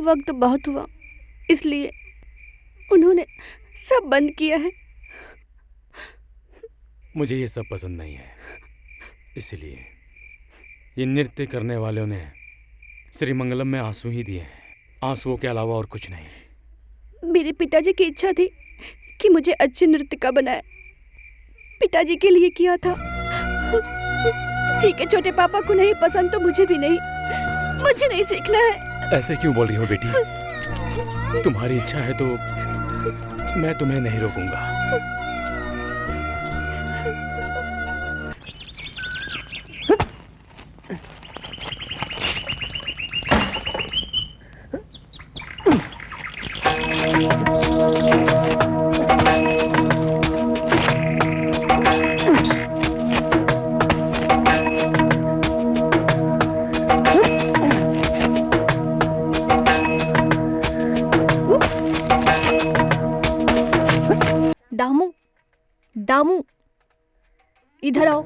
वक्त बहुत हुआ, इसलिए उन्होंने सब बंद किया है। मुझे ये सब पसंद नहीं है, इसलिए ये नृत्य करने वालों ने श्री मंगलम में आंसू ही दिए हैं, आंसुओं के अलावा और कुछ नहीं। मेरे पिताजी की इच्छा थी कि मुझे अच्छी नृत्यिका बनाए। पिताजी के लिए किया था। ठीक है, छोटे पापा को नहीं पसंद तो मुझे भी नहीं। मुझे नहीं सीखना है। ऐसे क्यों बोल रही हो बेटी? तुम्हारी इच्छा है तो मैं तुम्हें नहीं रोकूंगा। इधर आओ।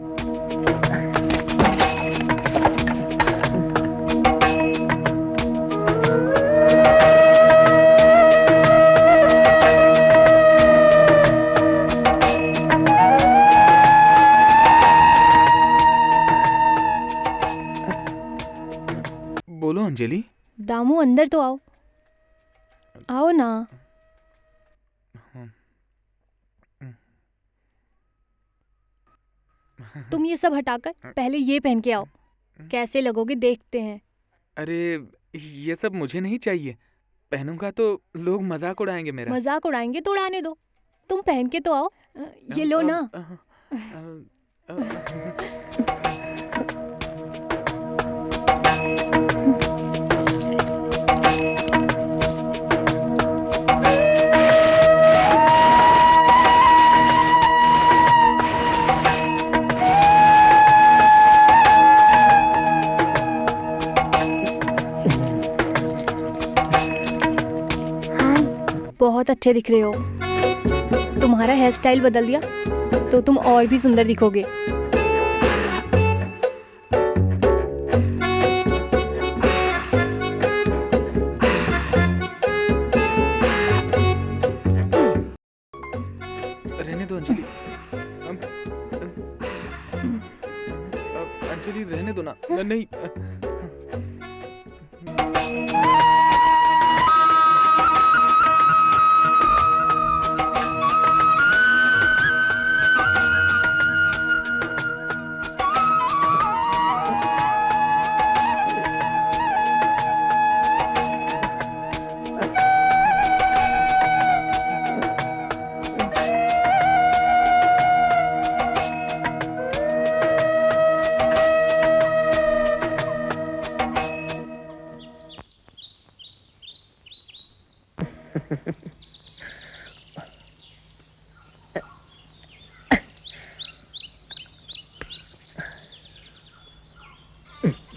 बोलो अंजलि। दामू अंदर तो आओ, आओ ना। तुम ये सब हटाकर पहले ये पहन के आओ, कैसे लगोगे देखते हैं। अरे ये सब मुझे नहीं चाहिए, पहनूंगा तो लोग मजाक उड़ाएंगे मेरा। मजाक उड़ाएंगे तो उड़ाने दो, तुम पहन के तो आओ। ये लो ना। बहुत अच्छे दिख रहे हो। तुम्हारा हेयर स्टाइल बदल दिया तो तुम और भी सुंदर दिखोगे। रहने दो अंजलि। अंजलि रहने दो ना। नहीं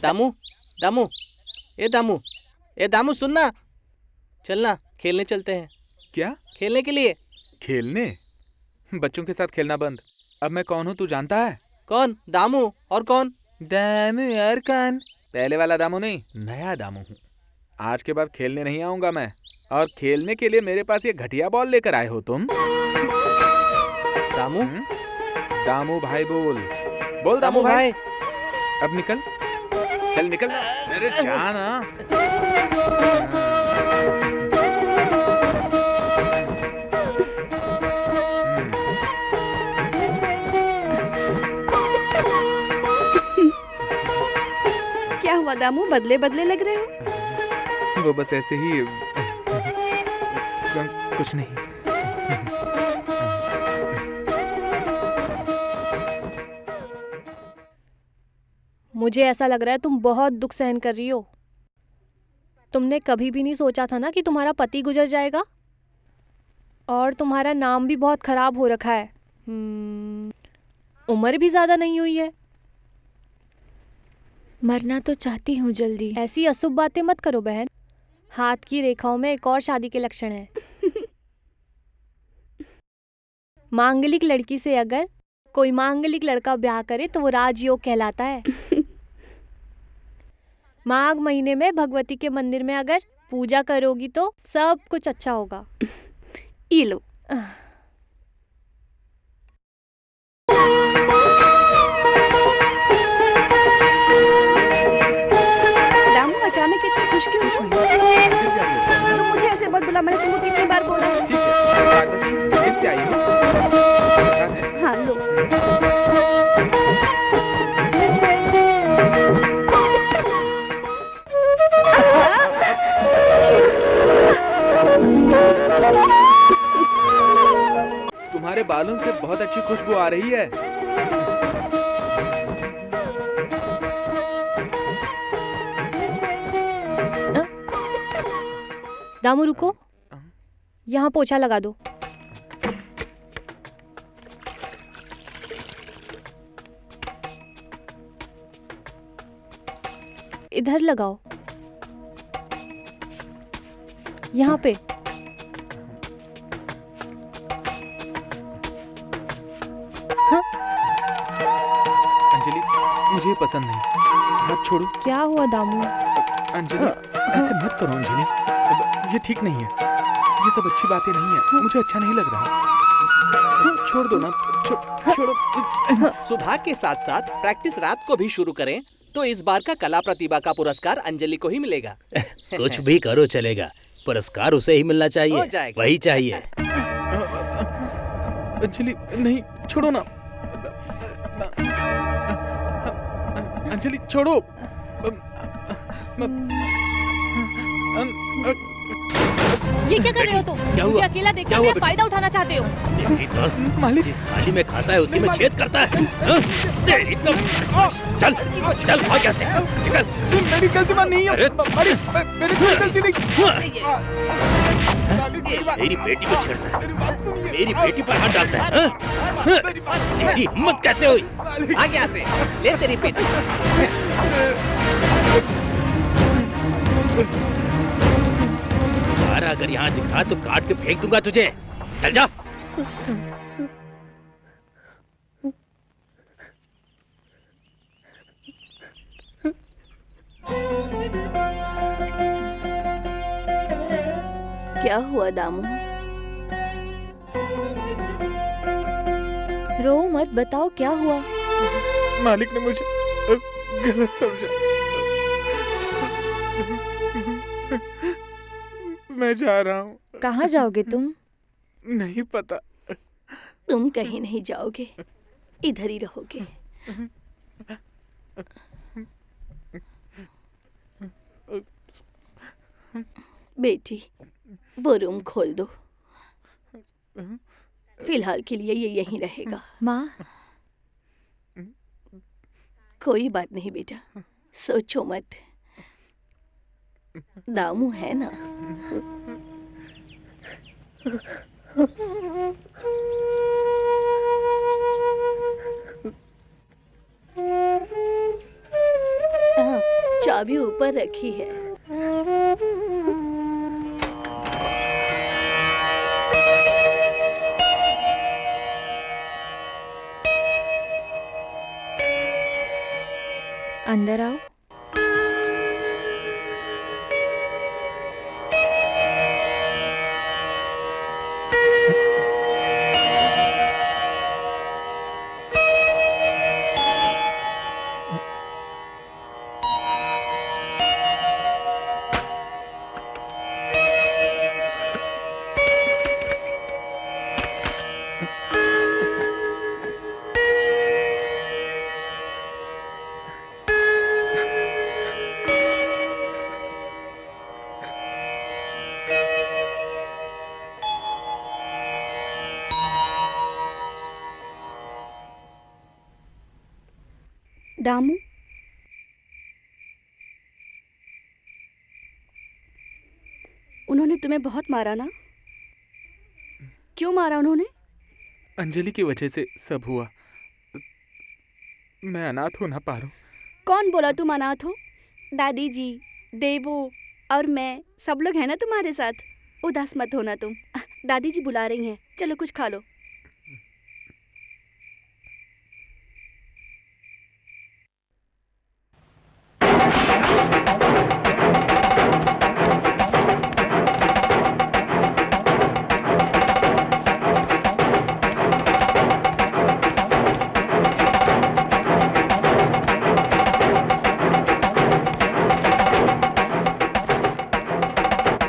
दामू, दामू, दामू, दामू सुनना, चलना खेलने चलते हैं। क्या? खेलने के लिए। खेलने? बच्चों के साथ खेलना बंद। अब मैं कौन हूँ तू जानता है? कौन? दामू। और कौन? दामू और कौन? पहले वाला दामू नहीं, नया दामू हूँ। आज के बाद खेलने नहीं आऊंगा मैं। और खेलने के लिए मेरे पास ये घटिया बॉल लेकर आए हो तुम। दामू, दामू भाई बोल, बोल दामू भाई। अब निकल, चल निकल। अरे जाना। क्या हुआ दामू, बदले बदले लग रहे हो? वो बस ऐसे ही, कुछ नहीं। मुझे ऐसा लग रहा है तुम बहुत दुख सहन कर रही हो। तुमने कभी भी नहीं सोचा था ना कि तुम्हारा पति गुजर जाएगा, और तुम्हारा नाम भी बहुत खराब हो रखा है। उम्र भी ज्यादा नहीं हुई है। मरना तो चाहती हूँ जल्दी। ऐसी अशुभ बातें मत करो बहन। हाथ की रेखाओं में एक और शादी के लक्षण है। मांगलिक लड़की से अगर कोई मांगलिक लड़का ब्याह करे तो वो राजयोग कहलाता है। माघ महीने में भगवती के मंदिर में अगर पूजा करोगी तो सब कुछ अच्छा होगा। ये लो। दामू अचानक इतनी खुश क्यों हो? मंदिर जा रही हो? तुम मुझे ऐसे मत बुला, मैंने तुमको कितनी बार बोला है। ठीक है, पार्वती मंदिर से आई हो? प्रसाद है। हाँ लो। तुम्हारे बालों से बहुत अच्छी खुशबू आ रही है। दामू रुको, यहाँ पोछा लगा दो। इधर लगाओ, यहाँ पे। हाँ? मुझे ये पसंद नहीं। हाथ छोड़ो। क्या हुआ दामू? अंजलि, ऐसे मत करो अंजलि, ये ठीक नहीं है। ये सब अच्छी बातें नहीं है, मुझे अच्छा नहीं लग रहा। छोड़ दो ना, छोड़ो। सुबह के साथ साथ प्रैक्टिस रात को भी शुरू करें तो इस बार का कला प्रतिभा का पुरस्कार अंजलि को ही मिलेगा। कुछ भी करो चलेगा, पुरस्कार उसे ही मिलना हो चाहिए, जाएगा। वही चाहिए। अंजलि नहीं, छोड़ो ना। अंजलि छोड़ो। ये क्या कर रहे हो तुम? क्या मुझे हुआ? अकेला देखकर क्या हुआ मेरा बेटी? फायदा उठाना चाहते हो? तेरी तो मालिक, जिस थाली में खाता है उसी में छेद करता है। हाँ? तेरी तो चल चल भाग यहाँ से, निकल। मेरी गलती नहीं है अरे! मालिक, मेरी कोई गलती नहीं। मेरी बेटी को छेड़ता है, मेरी बात सुनिए। मेरी बेटी पर हाथ डालता है। हाँ? तेरी हिम्मत कैसे हुई? भाग यहाँ से, ले तेरी बेटी। दोबारा अगर यहाँ दिखा तो काट के फेंक दूंगा तुझे। चल जा। क्या हुआ दामू? रो मत, बताओ क्या हुआ? मालिक ने मुझे गलत समझा। मैं जा रहा हूँ। कहाँ जाओगे तुम? नहीं पता। तुम कहीं नहीं जाओगे, इधर ही रहोगे। बेटी, वो रूम खोल दो। फिलहाल के लिए ये यहीं रहेगा। माँ, कोई बात नहीं बेटा, सोचो मत। दामू है ना। हाँ, चाबी ऊपर रखी है। अंदर आओ। दामू, उन्होंने तुम्हें बहुत मारा ना? क्यों मारा उन्होंने? अंजलि की वजह से सब हुआ। मैं अनाथ हो ना पारूं। कौन बोला तुम अनाथ हो? दादी जी, देवू और मैं सब लोग हैं ना तुम्हारे साथ। उदास मत होना तुम। दादी जी बुला रही हैं, चलो कुछ खा लो।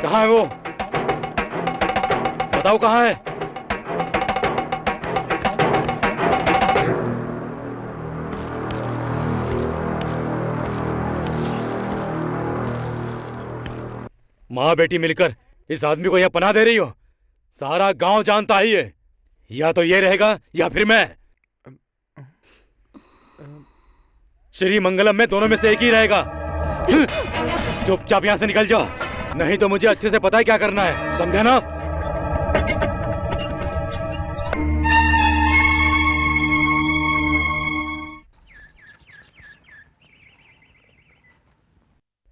कहाँ है वो? बताओ कहाँ है? माँ बेटी मिलकर इस आदमी को यहाँ पनाह दे रही हो। सारा गांव जानता ही है। या तो ये रहेगा या फिर मैं। श्री मंगलम में दोनों में से एक ही रहेगा। चुपचाप यहाँ से निकल जाओ, नहीं तो मुझे अच्छे से पता है क्या करना है, समझा ना?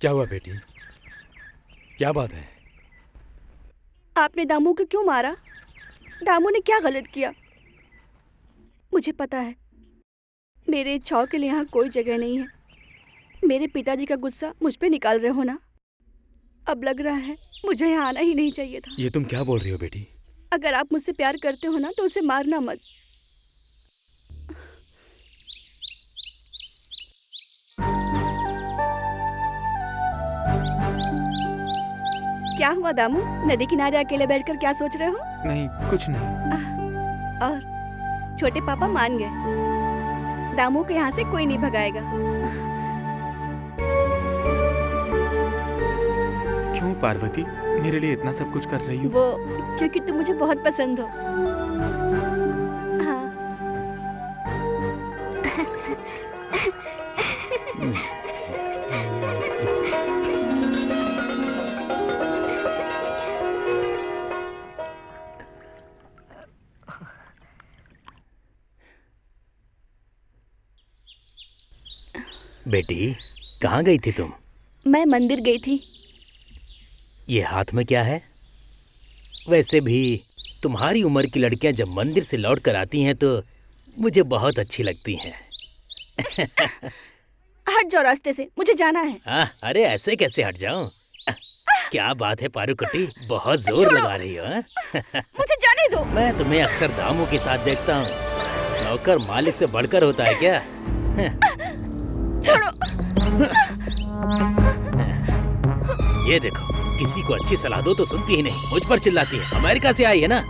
क्या हुआ बेटी? क्या बात है? आपने दामू को क्यों मारा? दामू ने क्या गलत किया? मुझे पता है, मेरे इच्छाओं के लिए यहाँ कोई जगह नहीं है। मेरे पिताजी का गुस्सा मुझ पे निकाल रहे हो ना? अब लग रहा है मुझे यहाँ आना ही नहीं चाहिए था। ये तुम क्या बोल रही हो बेटी? अगर आप मुझसे प्यार करते हो ना तो उसे मारना मत। क्या हुआ दामू? नदी किनारे अकेले बैठकर क्या सोच रहे हो? नहीं, कुछ नहीं। और छोटे पापा मान गए। दामू को यहाँ से कोई नहीं भगाएगा। क्यों पार्वती मेरे लिए इतना सब कुछ कर रही हो? वो क्योंकि तुम मुझे बहुत पसंद हो। हाँ। बेटी, कहाँ गई थी तुम? मैं मंदिर गई थी। ये हाथ में क्या है? वैसे भी तुम्हारी उम्र की लड़कियां जब मंदिर से लौट कर आती हैं तो मुझे बहुत अच्छी लगती हैं। हट जाओ रास्ते से, मुझे जाना है। अरे ऐसे कैसे हट जाऊं? क्या बात है पारुकुटी, बहुत जोर लगा रही हो। मुझे जाने दो। मैं तुम्हें अक्सर दामू के साथ देखता हूँ। नौकर मालिक से बढ़कर होता है क्या? छोड़ो। ये देखो, किसी को अच्छी सलाह दो तो सुनती ही नहीं, मुझ पर चिल्लाती है। अमेरिका से आई है ना?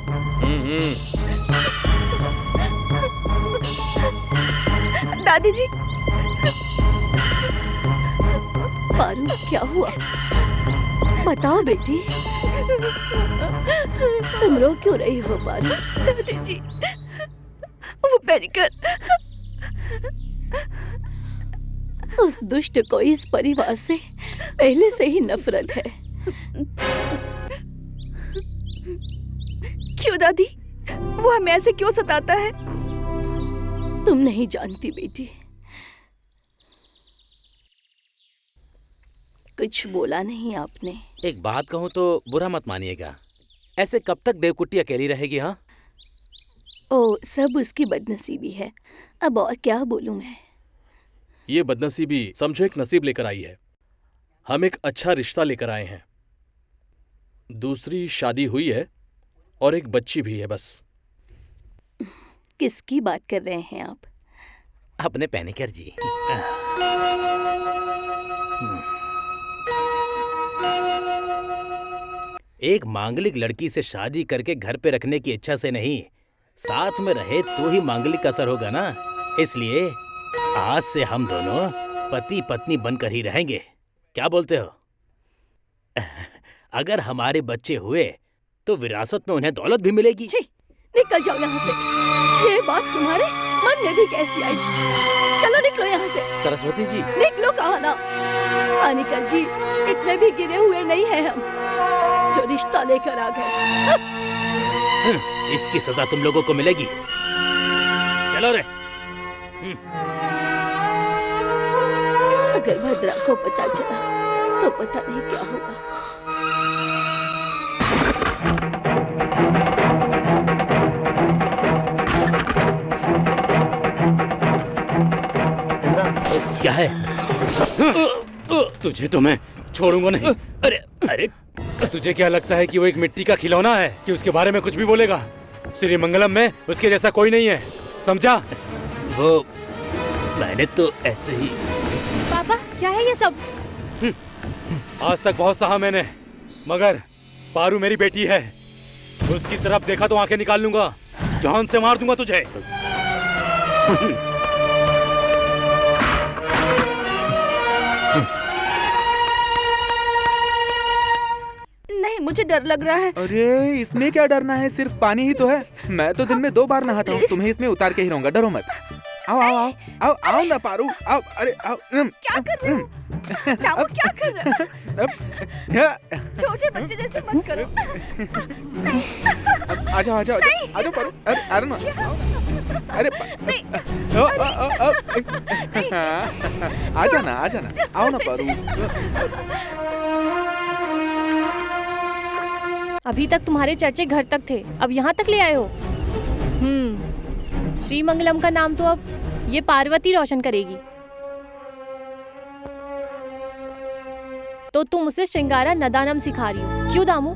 दादी जी। पारू, क्या हुआ? बताओ बेटी। तुम रो क्यों रही हो पारू? दादी जी, वो पैनिकर, उस दुष्ट को इस परिवार से पहले से ही नफरत है। क्यों दादी? वो हमें ऐसे क्यों सताता है? तुम नहीं जानती बेटी। कुछ बोला नहीं आपने। एक बात कहूँ तो बुरा मत मानिएगा, ऐसे कब तक देवकुटी अकेली रहेगी? हाँ, ओ, सब उसकी बदनसीबी है। अब और क्या बोलूं मैं? ये बदनसीबी समझो एक नसीब लेकर आई है। हम एक अच्छा रिश्ता लेकर आए हैं। दूसरी शादी हुई है और एक बच्ची भी है। बस। किसकी बात कर रहे हैं आप? अपने पैनिकर जी। एक मांगलिक लड़की से शादी करके घर पे रखने की इच्छा से नहीं, साथ में रहे तो ही मांगलिक असर होगा ना। इसलिए आज से हम दोनों पति पत्नी बनकर ही रहेंगे। क्या बोलते हो? अगर हमारे बच्चे हुए तो विरासत में उन्हें दौलत भी मिलेगी। छी, निकल जाओ यहाँ से। ये बात तुम्हारे मन में भी कैसी आई? चलो निकलो यहाँ से। सरस्वती जी, निकलो कहा ना। पानिकर जी, इतने भी गिरे हुए नहीं हैं हम, जो रिश्ता लेकर आ गए। इसकी सजा तुम लोगों को मिलेगी। चलो रे। अगर भद्रा को पता चला तो पता नहीं क्या होगा। क्या है? तुझे तो मैं छोड़ूंगा नहीं। अरे अरे, तुझे क्या लगता है कि वो एक मिट्टी का खिलौना है कि उसके बारे में कुछ भी बोलेगा? श्री मंगलम में उसके जैसा कोई नहीं है, समझा? वो मैंने तो ऐसे ही। पापा, क्या है ये सब? आज तक बहुत सहा मैंने, मगर पारू मेरी बेटी है। उसकी तरफ देखा तो आंखें निकाल लूंगा, जान से मार दूंगा तुझे। नहीं, मुझे डर लग रहा है। अरे इसमें क्या डरना है, सिर्फ पानी ही तो है। मैं तो दिन में 2 बार नहाता हूँ, तुम्हें इसमें उतार के ही रहूंगा, डरो मत। आओ आओ आओ आओ आओ ना पारू, आओ। अरे आओ। क्या कर रहे हो? दामू, क्या कर रहे हो? छोटे बच्चे जैसे मत करो। आजाओ आजाओ आजाओ पारू। अरे अरे ना, अरे आजा ना, आजा ना, आओ ना पारू। अभी तक तुम्हारे चर्चे घर तक थे, अब यहाँ तक ले आए हो। श्री मंगलम का नाम तो अब ये पार्वती रोशन करेगी। तो तुम उसे श्रृंगारा नदानम सिखा रही हो, क्यों दामू?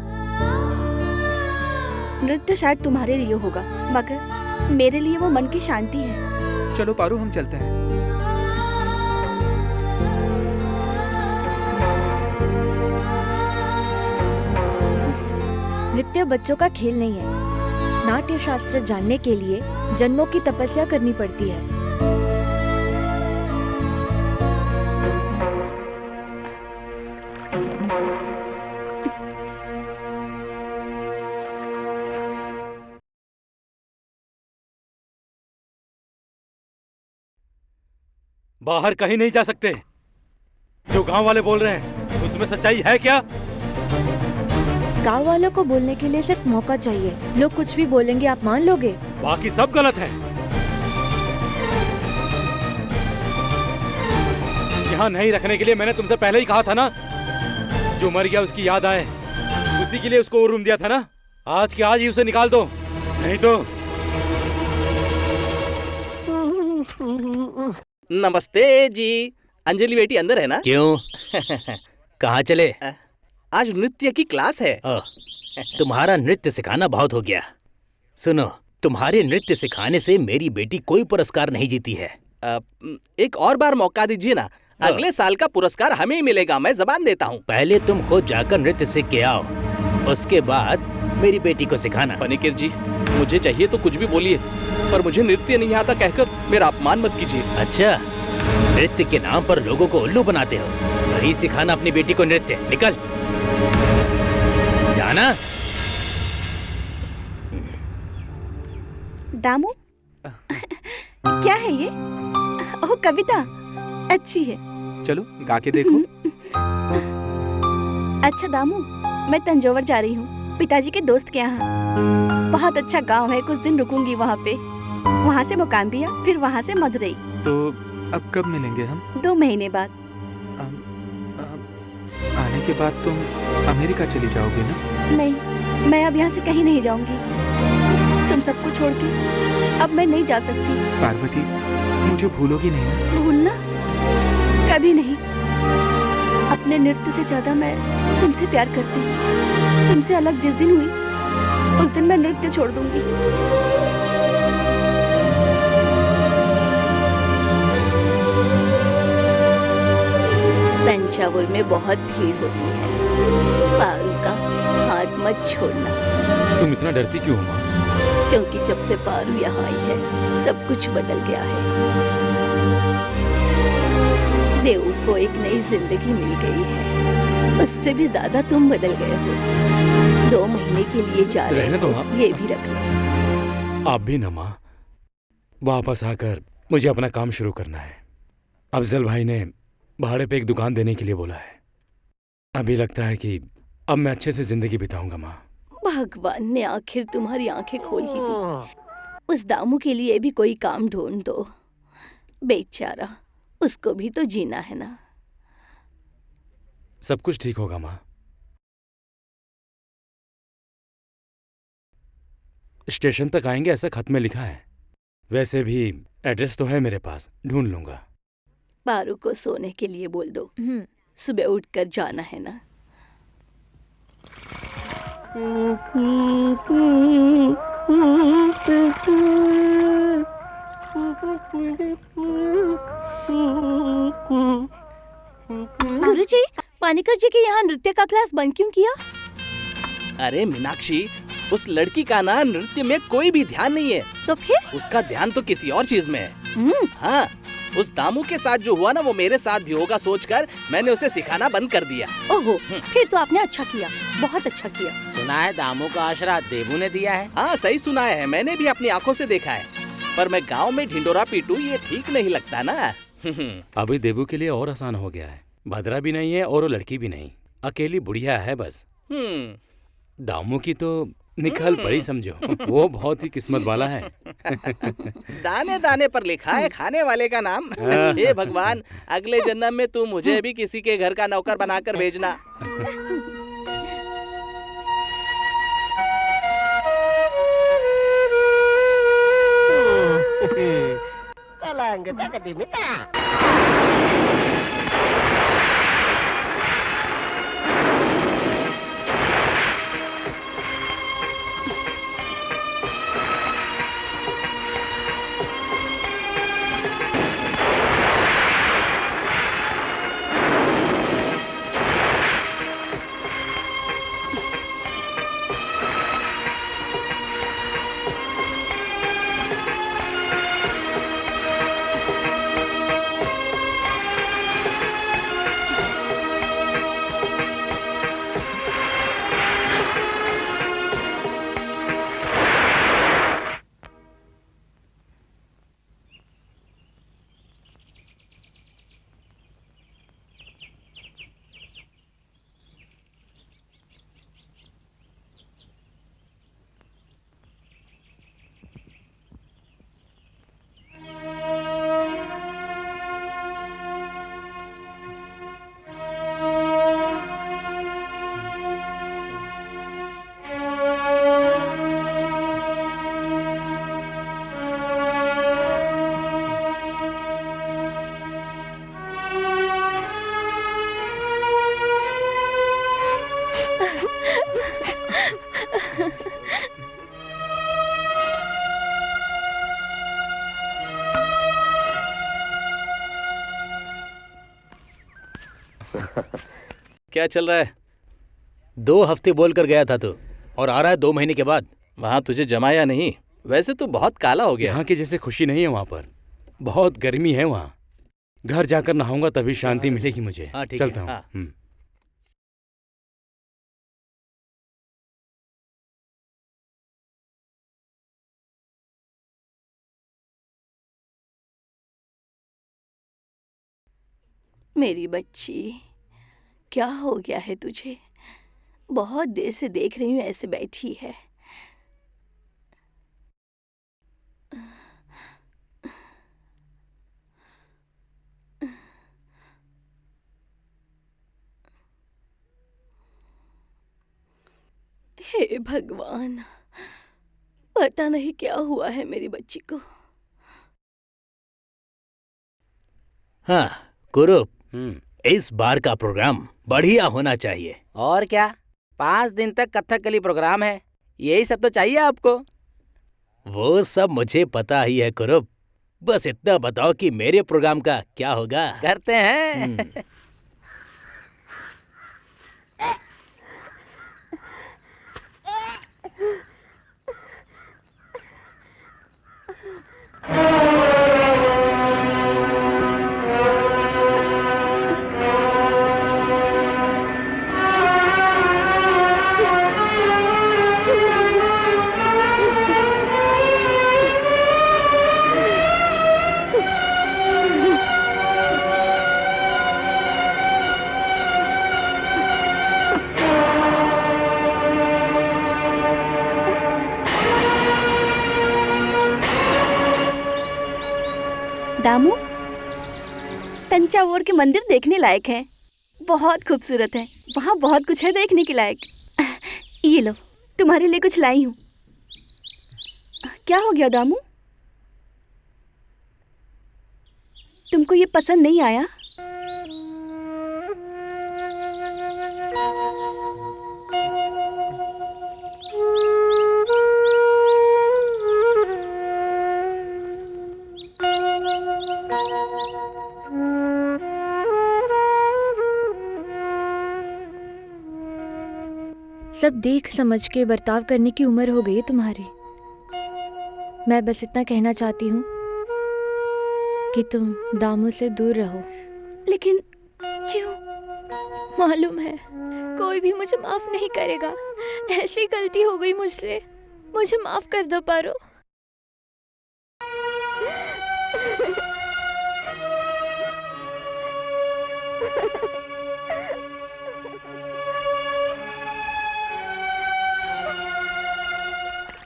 नृत्य शायद तुम्हारे लिए होगा, मगर मेरे लिए वो मन की शांति है। चलो पारू, हम चलते हैं। नृत्य बच्चों का खेल नहीं है। नाट्य शास्त्र जानने के लिए जन्मों की तपस्या करनी पड़ती है। बाहर कहीं नहीं जा सकते। जो गांव वाले बोल रहे हैं उसमें सच्चाई है क्या? गांव वालों को बोलने के लिए सिर्फ मौका चाहिए। लोग कुछ भी बोलेंगे, आप मान लोगे? बाकी सब गलत है। यहाँ नहीं रखने के लिए मैंने तुमसे पहले ही कहा था ना। जो मर गया उसकी याद आए, उसी के लिए उसको वो रूम दिया था ना। आज के आज ही उसे निकाल दो, नहीं तो। नमस्ते जी। अंजलि बेटी अंदर है ना? क्यों? कहाँ चले? आज नृत्य की क्लास है। तुम्हारा नृत्य सिखाना बहुत हो गया। सुनो, तुम्हारे नृत्य सिखाने से मेरी बेटी कोई पुरस्कार नहीं जीती है। एक और बार मौका दीजिए ना। अगले साल का पुरस्कार हमें ही मिलेगा, मैं जबान देता हूँ। पहले तुम खुद जाकर नृत्य सीख के आओ, उसके बाद मेरी बेटी को सिखाना। पनीकर जी, मुझे चाहिए तो कुछ भी बोलिए, पर मुझे नृत्य नहीं आता कहकर मेरा अपमान मत कीजिए। अच्छा, नृत्य के नाम पर लोगों को उल्लू बनाते हो। वही सिखाना अपनी बेटी को नृत्य। निकल जाना। दामू, क्या है ये? ओह, कविता अच्छी है। चलो गा के देखो। अच्छा दामू, मैं तंजौर जा रही हूँ, पिताजी के दोस्त के यहाँ। बहुत अच्छा गांव है, कुछ दिन रुकूंगी वहाँ पे। वहाँ से मोकाम्बिया, फिर वहाँ से मदुरई। तो अब कब मिलेंगे हम? 2 महीने बाद। आने के बाद तुम अमेरिका चली जाओगी ना? नहीं, मैं अब यहाँ से कहीं नहीं जाऊंगी। तुम सबको छोड़ के अब मैं नहीं जा सकती। पार्वती, मुझे भूलोगी नहीं ना? भूलना? कभी नहीं। अपने नृत्य से ज्यादा मैं तुमसे प्यार करती हूँ। तुमसे अलग जिस दिन हुई, उस दिन मैं नृत्य छोड़ दूंगी। तंजावुर में बहुत भीड़ होती है। पारू का हाथ मत छोड़ना। तुम इतना डरती क्यों हो माँ? क्योंकि जब से पारू यहाँ आई है, सब कुछ बदल गया है। देव को एक नई जिंदगी मिल गई है। उससे भी ज्यादा तुम बदल गए हो। 2 महीने के लिए जा रहे रहने दो हो, माँ। ये भी रख लो। आप भी ना माँ। वापस आकर मुझे अपना काम शुरू करना है। अफजल भाई ने भाड़े पे एक दुकान देने के लिए बोला है। अभी लगता है कि अब मैं अच्छे से जिंदगी बिताऊंगा माँ। भगवान ने आखिर तुम्हारी आंखें खोल ही दी। उस दामू के लिए भी कोई काम ढूंढ दो। बेचारा, उसको भी तो जीना है ना। सब कुछ ठीक होगा माँ। स्टेशन तक आएंगे ऐसा खत में लिखा है। वैसे भी एड्रेस तो है मेरे पास, ढूंढ लूंगा। पारू को सोने के लिए बोल दो। सुबह उठकर जाना है ना। गुरुजी, पानीकर जी के यहाँ नृत्य का क्लास बंद क्यों किया? अरे मीनाक्षी, उस लड़की का ना नृत्य में कोई भी ध्यान नहीं है। तो फिर? उसका ध्यान तो किसी और चीज में है। हाँ, उस दामू के साथ जो हुआ ना, वो मेरे साथ भी होगा सोचकर मैंने उसे सिखाना बंद कर दिया। ओहो, फिर तो आपने अच्छा किया, बहुत अच्छा किया। सुना है दामू का आश्रा देवू ने दिया है। हाँ, सही सुना है, मैंने भी अपनी आंखों से देखा है। पर मैं गांव में ढिंडोरा पीटूं, ये ठीक नहीं लगता ना। अभी देवू के लिए और आसान हो गया है। भद्रा भी नहीं है और वो लड़की भी नहीं, अकेली बुढ़िया है बस। दामू की तो निकल पड़ी समझो। वो बहुत ही किस्मत वाला है। दाने दाने पर लिखा है खाने वाले का नाम। हे भगवान, अगले जन्म में तू मुझे भी किसी के घर का नौकर बनाकर भेजना। साला dang tak diminta. क्या चल रहा है? 2 हफ्ते बोल कर गया था तू, और आ रहा है 2 महीने के बाद। वहां तुझे जमाया नहीं? वैसे तो बहुत काला हो गया। यहाँ की जैसे खुशी नहीं है वहाँ पर, बहुत गर्मी है वहाँ। घर जाकर नहाऊंगा तभी शांति मिलेगी मुझे। हाँ, ठीक चलता है, हूँ। हाँ। मेरी बच्ची, क्या हो गया है तुझे? बहुत देर से देख रही हूँ ऐसे बैठी है। हे भगवान, पता नहीं क्या हुआ है मेरी बच्ची को। हाँ कुरूप, इस बार का प्रोग्राम बढ़िया होना चाहिए। और क्या, 5 दिन तक कथकली प्रोग्राम है, यही सब तो चाहिए आपको। वो सब मुझे पता ही है कुरूप, बस इतना बताओ कि मेरे प्रोग्राम का क्या होगा। करते हैं। दामू, तंजावुर के मंदिर देखने लायक हैं, बहुत खूबसूरत है। वहाँ बहुत कुछ है देखने के लायक। ये लो, तुम्हारे लिए कुछ लाई हूँ। क्या हो गया दामू, तुमको ये पसंद नहीं आया? सब देख समझ के बर्ताव करने की उम्र हो गई है तुम्हारी। मैं बस इतना कहना चाहती हूँ कि तुम दामू से दूर रहो। लेकिन क्यों? मालूम है कोई भी मुझे माफ नहीं करेगा। ऐसी गलती हो गई मुझसे, मुझे माफ कर दो पारो।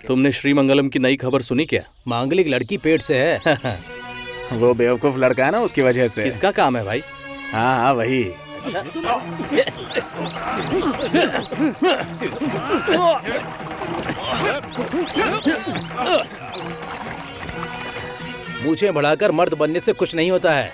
तुमने श्रीमंगलम की नई खबर सुनी क्या? मांगलिक लड़की पेट से है। वो बेवकूफ लड़का है ना, उसकी वजह से। किसका काम है भाई? हाँ हाँ वही। मूछें बढ़ाकर मर्द बनने से कुछ नहीं होता है।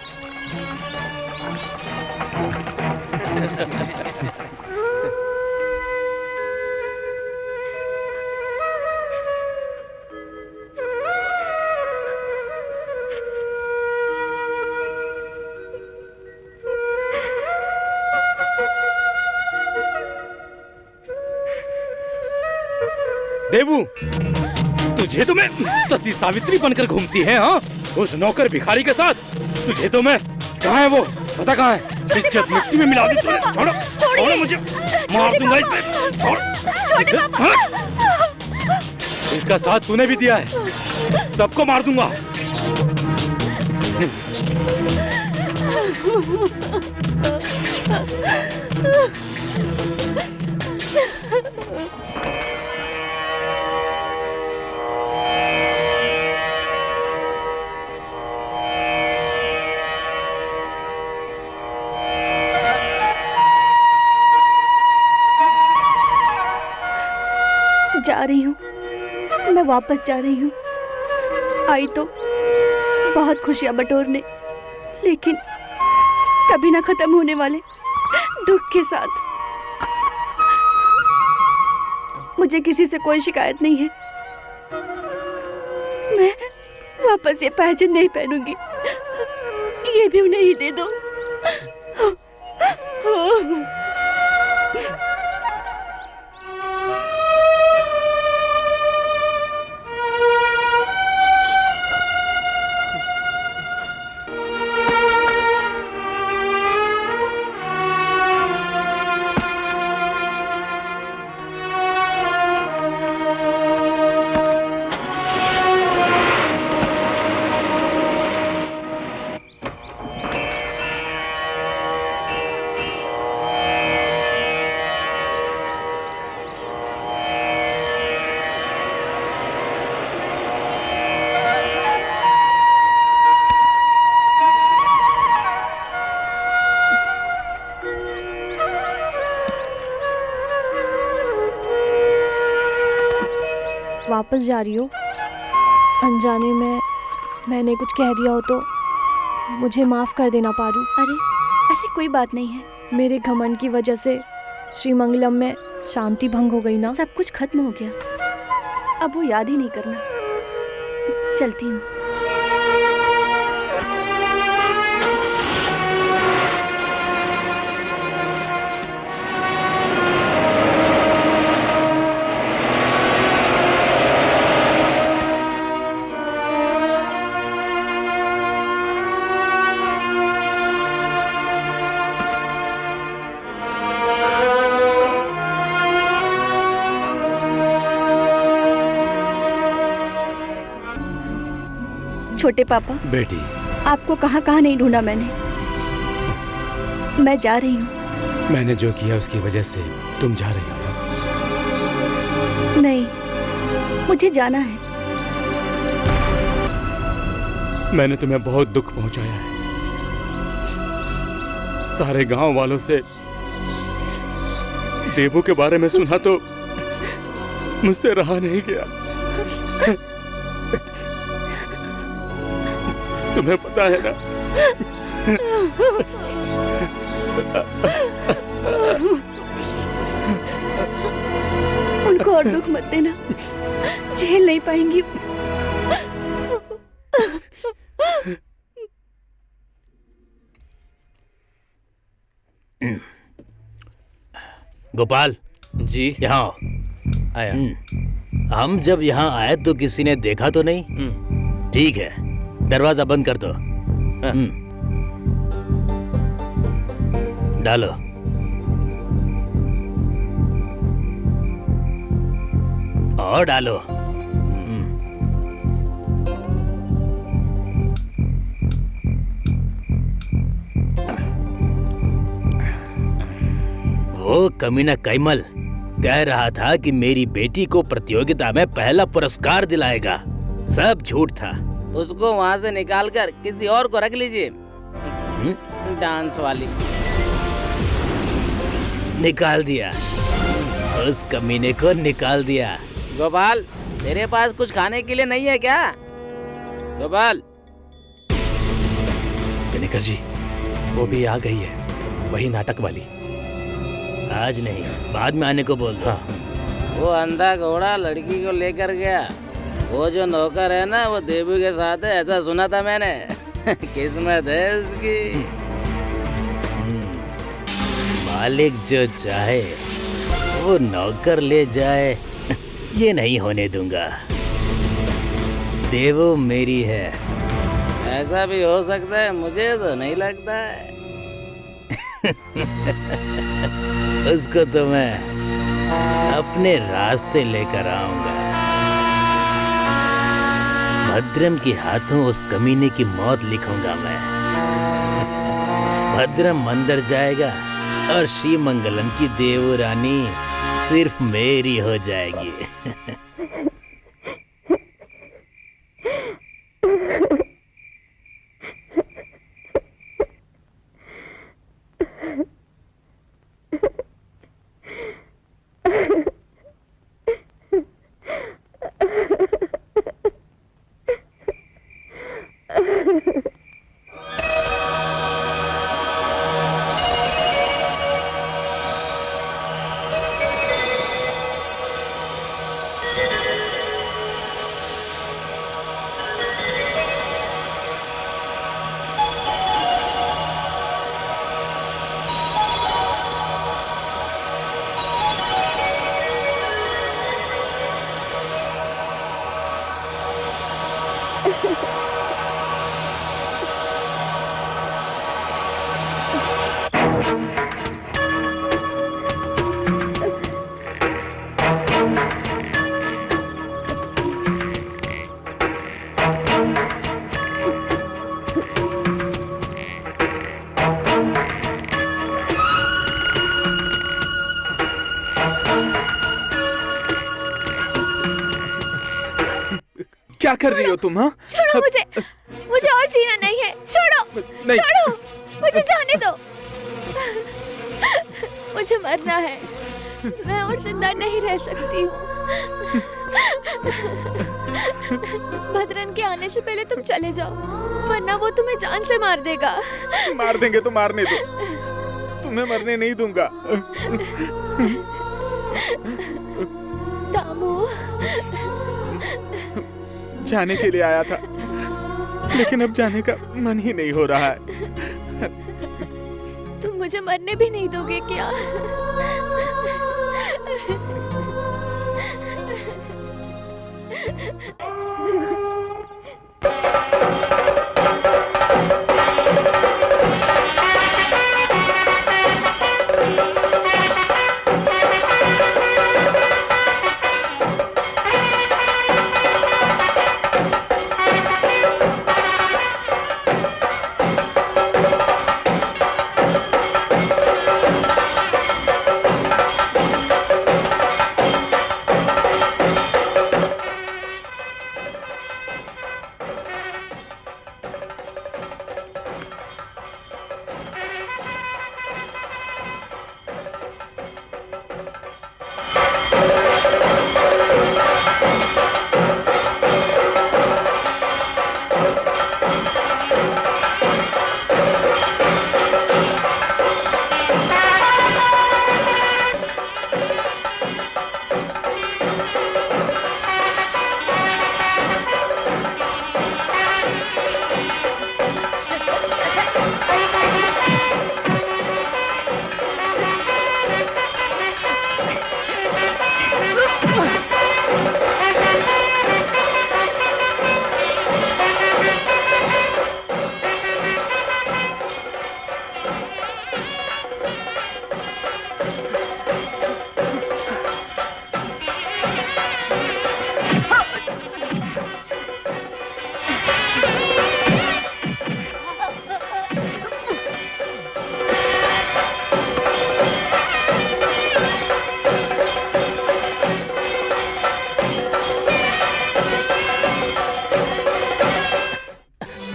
देवू, तुझे तो मैं सती सावित्री बनकर घूमती है, हाँ? उस नौकर भिखारी के साथ तुझे तो मैं, कहाँ है वो, पता कहाँ है? इज्जत मिट्टी में मिला दी तूने। छोड़ो, छोड़ो मुझे, मार दूंगा इसे। छोड़ इसे, हाँ? इसका साथ तूने भी दिया है, सबको मार दूंगा। जा रही हूँ, मैं वापस जा रही हूँ। आई तो बहुत खुशियां बटोरने, लेकिन कभी ना खत्म होने वाले दुख के साथ। मुझे किसी से कोई शिकायत नहीं है। मैं वापस ये पहचान नहीं पहनूंगी, ये भी उन्हें ही दे दो। वापस जा रही हो? अनजाने में मैंने कुछ कह दिया हो तो मुझे माफ कर देना पारू। अरे ऐसी कोई बात नहीं है। मेरे घमंड की वजह से श्रीमंगलम में शांति भंग हो गई ना। सब कुछ खत्म हो गया, अब वो याद ही नहीं करना। चलती हूँ। छोटे पापा, बेटी, आपको कहाँ कहाँ नहीं ढूंढा मैंने। मैं जा रही हूँ। मैंने जो किया उसकी वजह से तुम जा रही हो ना? नहीं, मुझे जाना है। मैंने तुम्हें बहुत दुख पहुंचाया है। सारे गांव वालों से देवू के बारे में सुना तो मुझसे रहा नहीं गया। तुम्हें पता है ना, उनको और दुख मत देना, झेल नहीं पाएंगी। गोपाल जी, यहाँ आओ। आया। हम जब यहाँ आए तो किसी ने देखा तो नहीं? ठीक है, दरवाजा बंद कर दो। डालो। और डालो। वो कमीना कैमल कह रहा था कि मेरी बेटी को प्रतियोगिता में पहला पुरस्कार दिलाएगा। सब झूठ था। उसको वहाँ से निकालकर किसी और को रख लीजिए। डांस वाली निकाल दिया, उस कमीने को निकाल दिया। गोपाल, तेरे पास कुछ खाने के लिए नहीं है क्या? गोपाल, शेखर जी, वो भी आ गई है, वही नाटक वाली। आज नहीं, बाद में आने को बोल दो। वो अंधा घोड़ा लड़की को लेकर गया। वो जो नौकर है ना, वो देबू के साथ है, ऐसा सुना था मैंने। किस्मत है उसकी। मालिक जो चाहे वो नौकर ले जाए, ये नहीं होने दूंगा। देवो मेरी है। ऐसा भी हो सकता है, मुझे तो नहीं लगता है। उसको तो मैं अपने रास्ते लेकर आऊंगा। भद्रम के हाथों उस कमीने की मौत लिखूंगा मैं। भद्रम मंदिर जाएगा और श्री मंगलम की देव रानी सिर्फ मेरी हो जाएगी। क्या कर रही हो तुम? हाँ, छोड़ो मुझे और जीना नहीं है। छोड़ो नहीं। छोड़ो, मुझे जाने दो। मुझे मरना है, मैं और जिंदा नहीं रह सकती हूँ। भद्रन के आने से पहले तुम चले जाओ, वरना वो तुम्हें जान से मार देगा। मार देंगे तो मारने दो, तुम्हें मरने नहीं दूंगा। दामू, जाने के लिए आया था, लेकिन अब जाने का मन ही नहीं हो रहा है। तुम मुझे मरने भी नहीं दोगे क्या?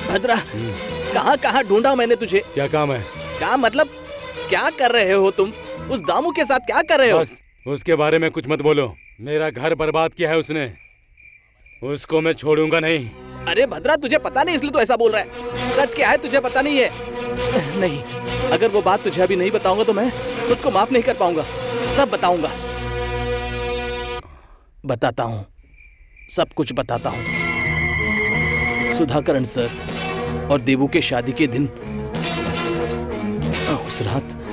भद्रा, कहाँ कहाँ ढूंढा मैंने तुझे। क्या काम है? क्या मतलब, क्या कर रहे हो तुम? उस दामू के साथ क्या कर रहे हो? बस उसके बारे में कुछ मत बोलो। मेरा घर बर्बाद किया है उसने, उसको मैं छोड़ूंगा नहीं। अरे भद्रा, तुझे पता नहीं इसलिए तो ऐसा बोल रहा है। सच क्या है तुझे पता नहीं है? नहीं, अगर वो बात तुझे अभी नहीं बताऊंगा तो मैं खुद को माफ नहीं कर पाऊंगा। सब बताऊंगा, बताता हूं, सब कुछ बताता हूं। सुधाकरण सर और देवू के शादी के दिन उस रात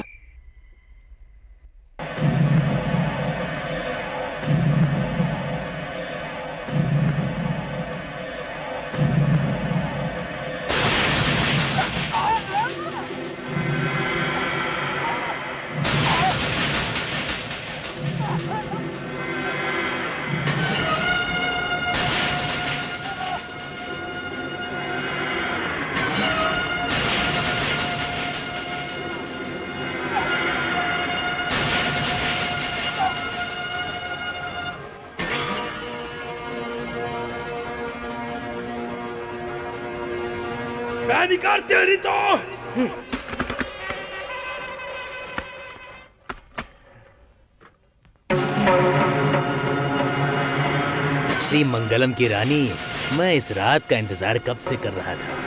निकाल तेरी तो। श्री मंगलम की रानी, मैं इस रात का इंतजार कब से कर रहा था।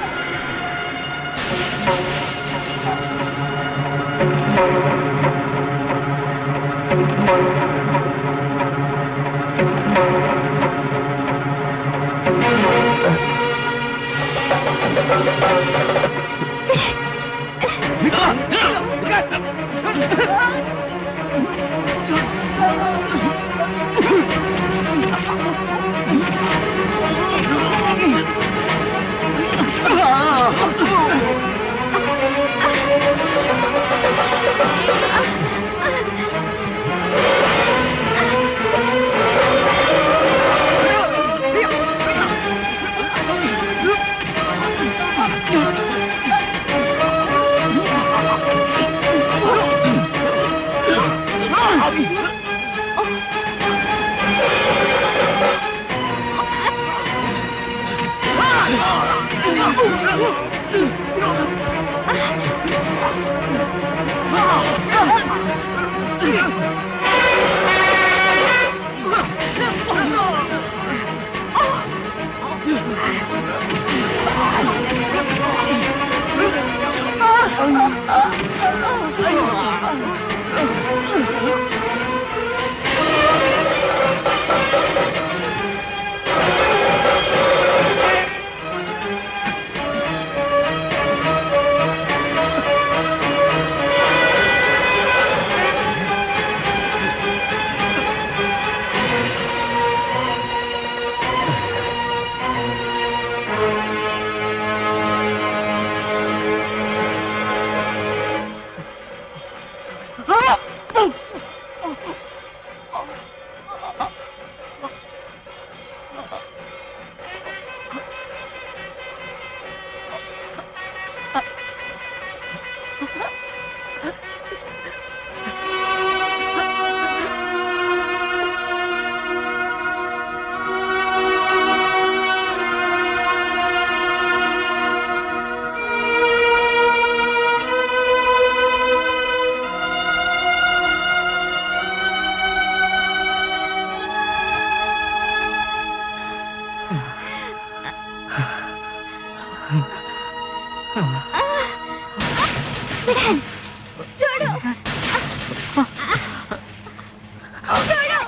छोड़ो, छोड़ो।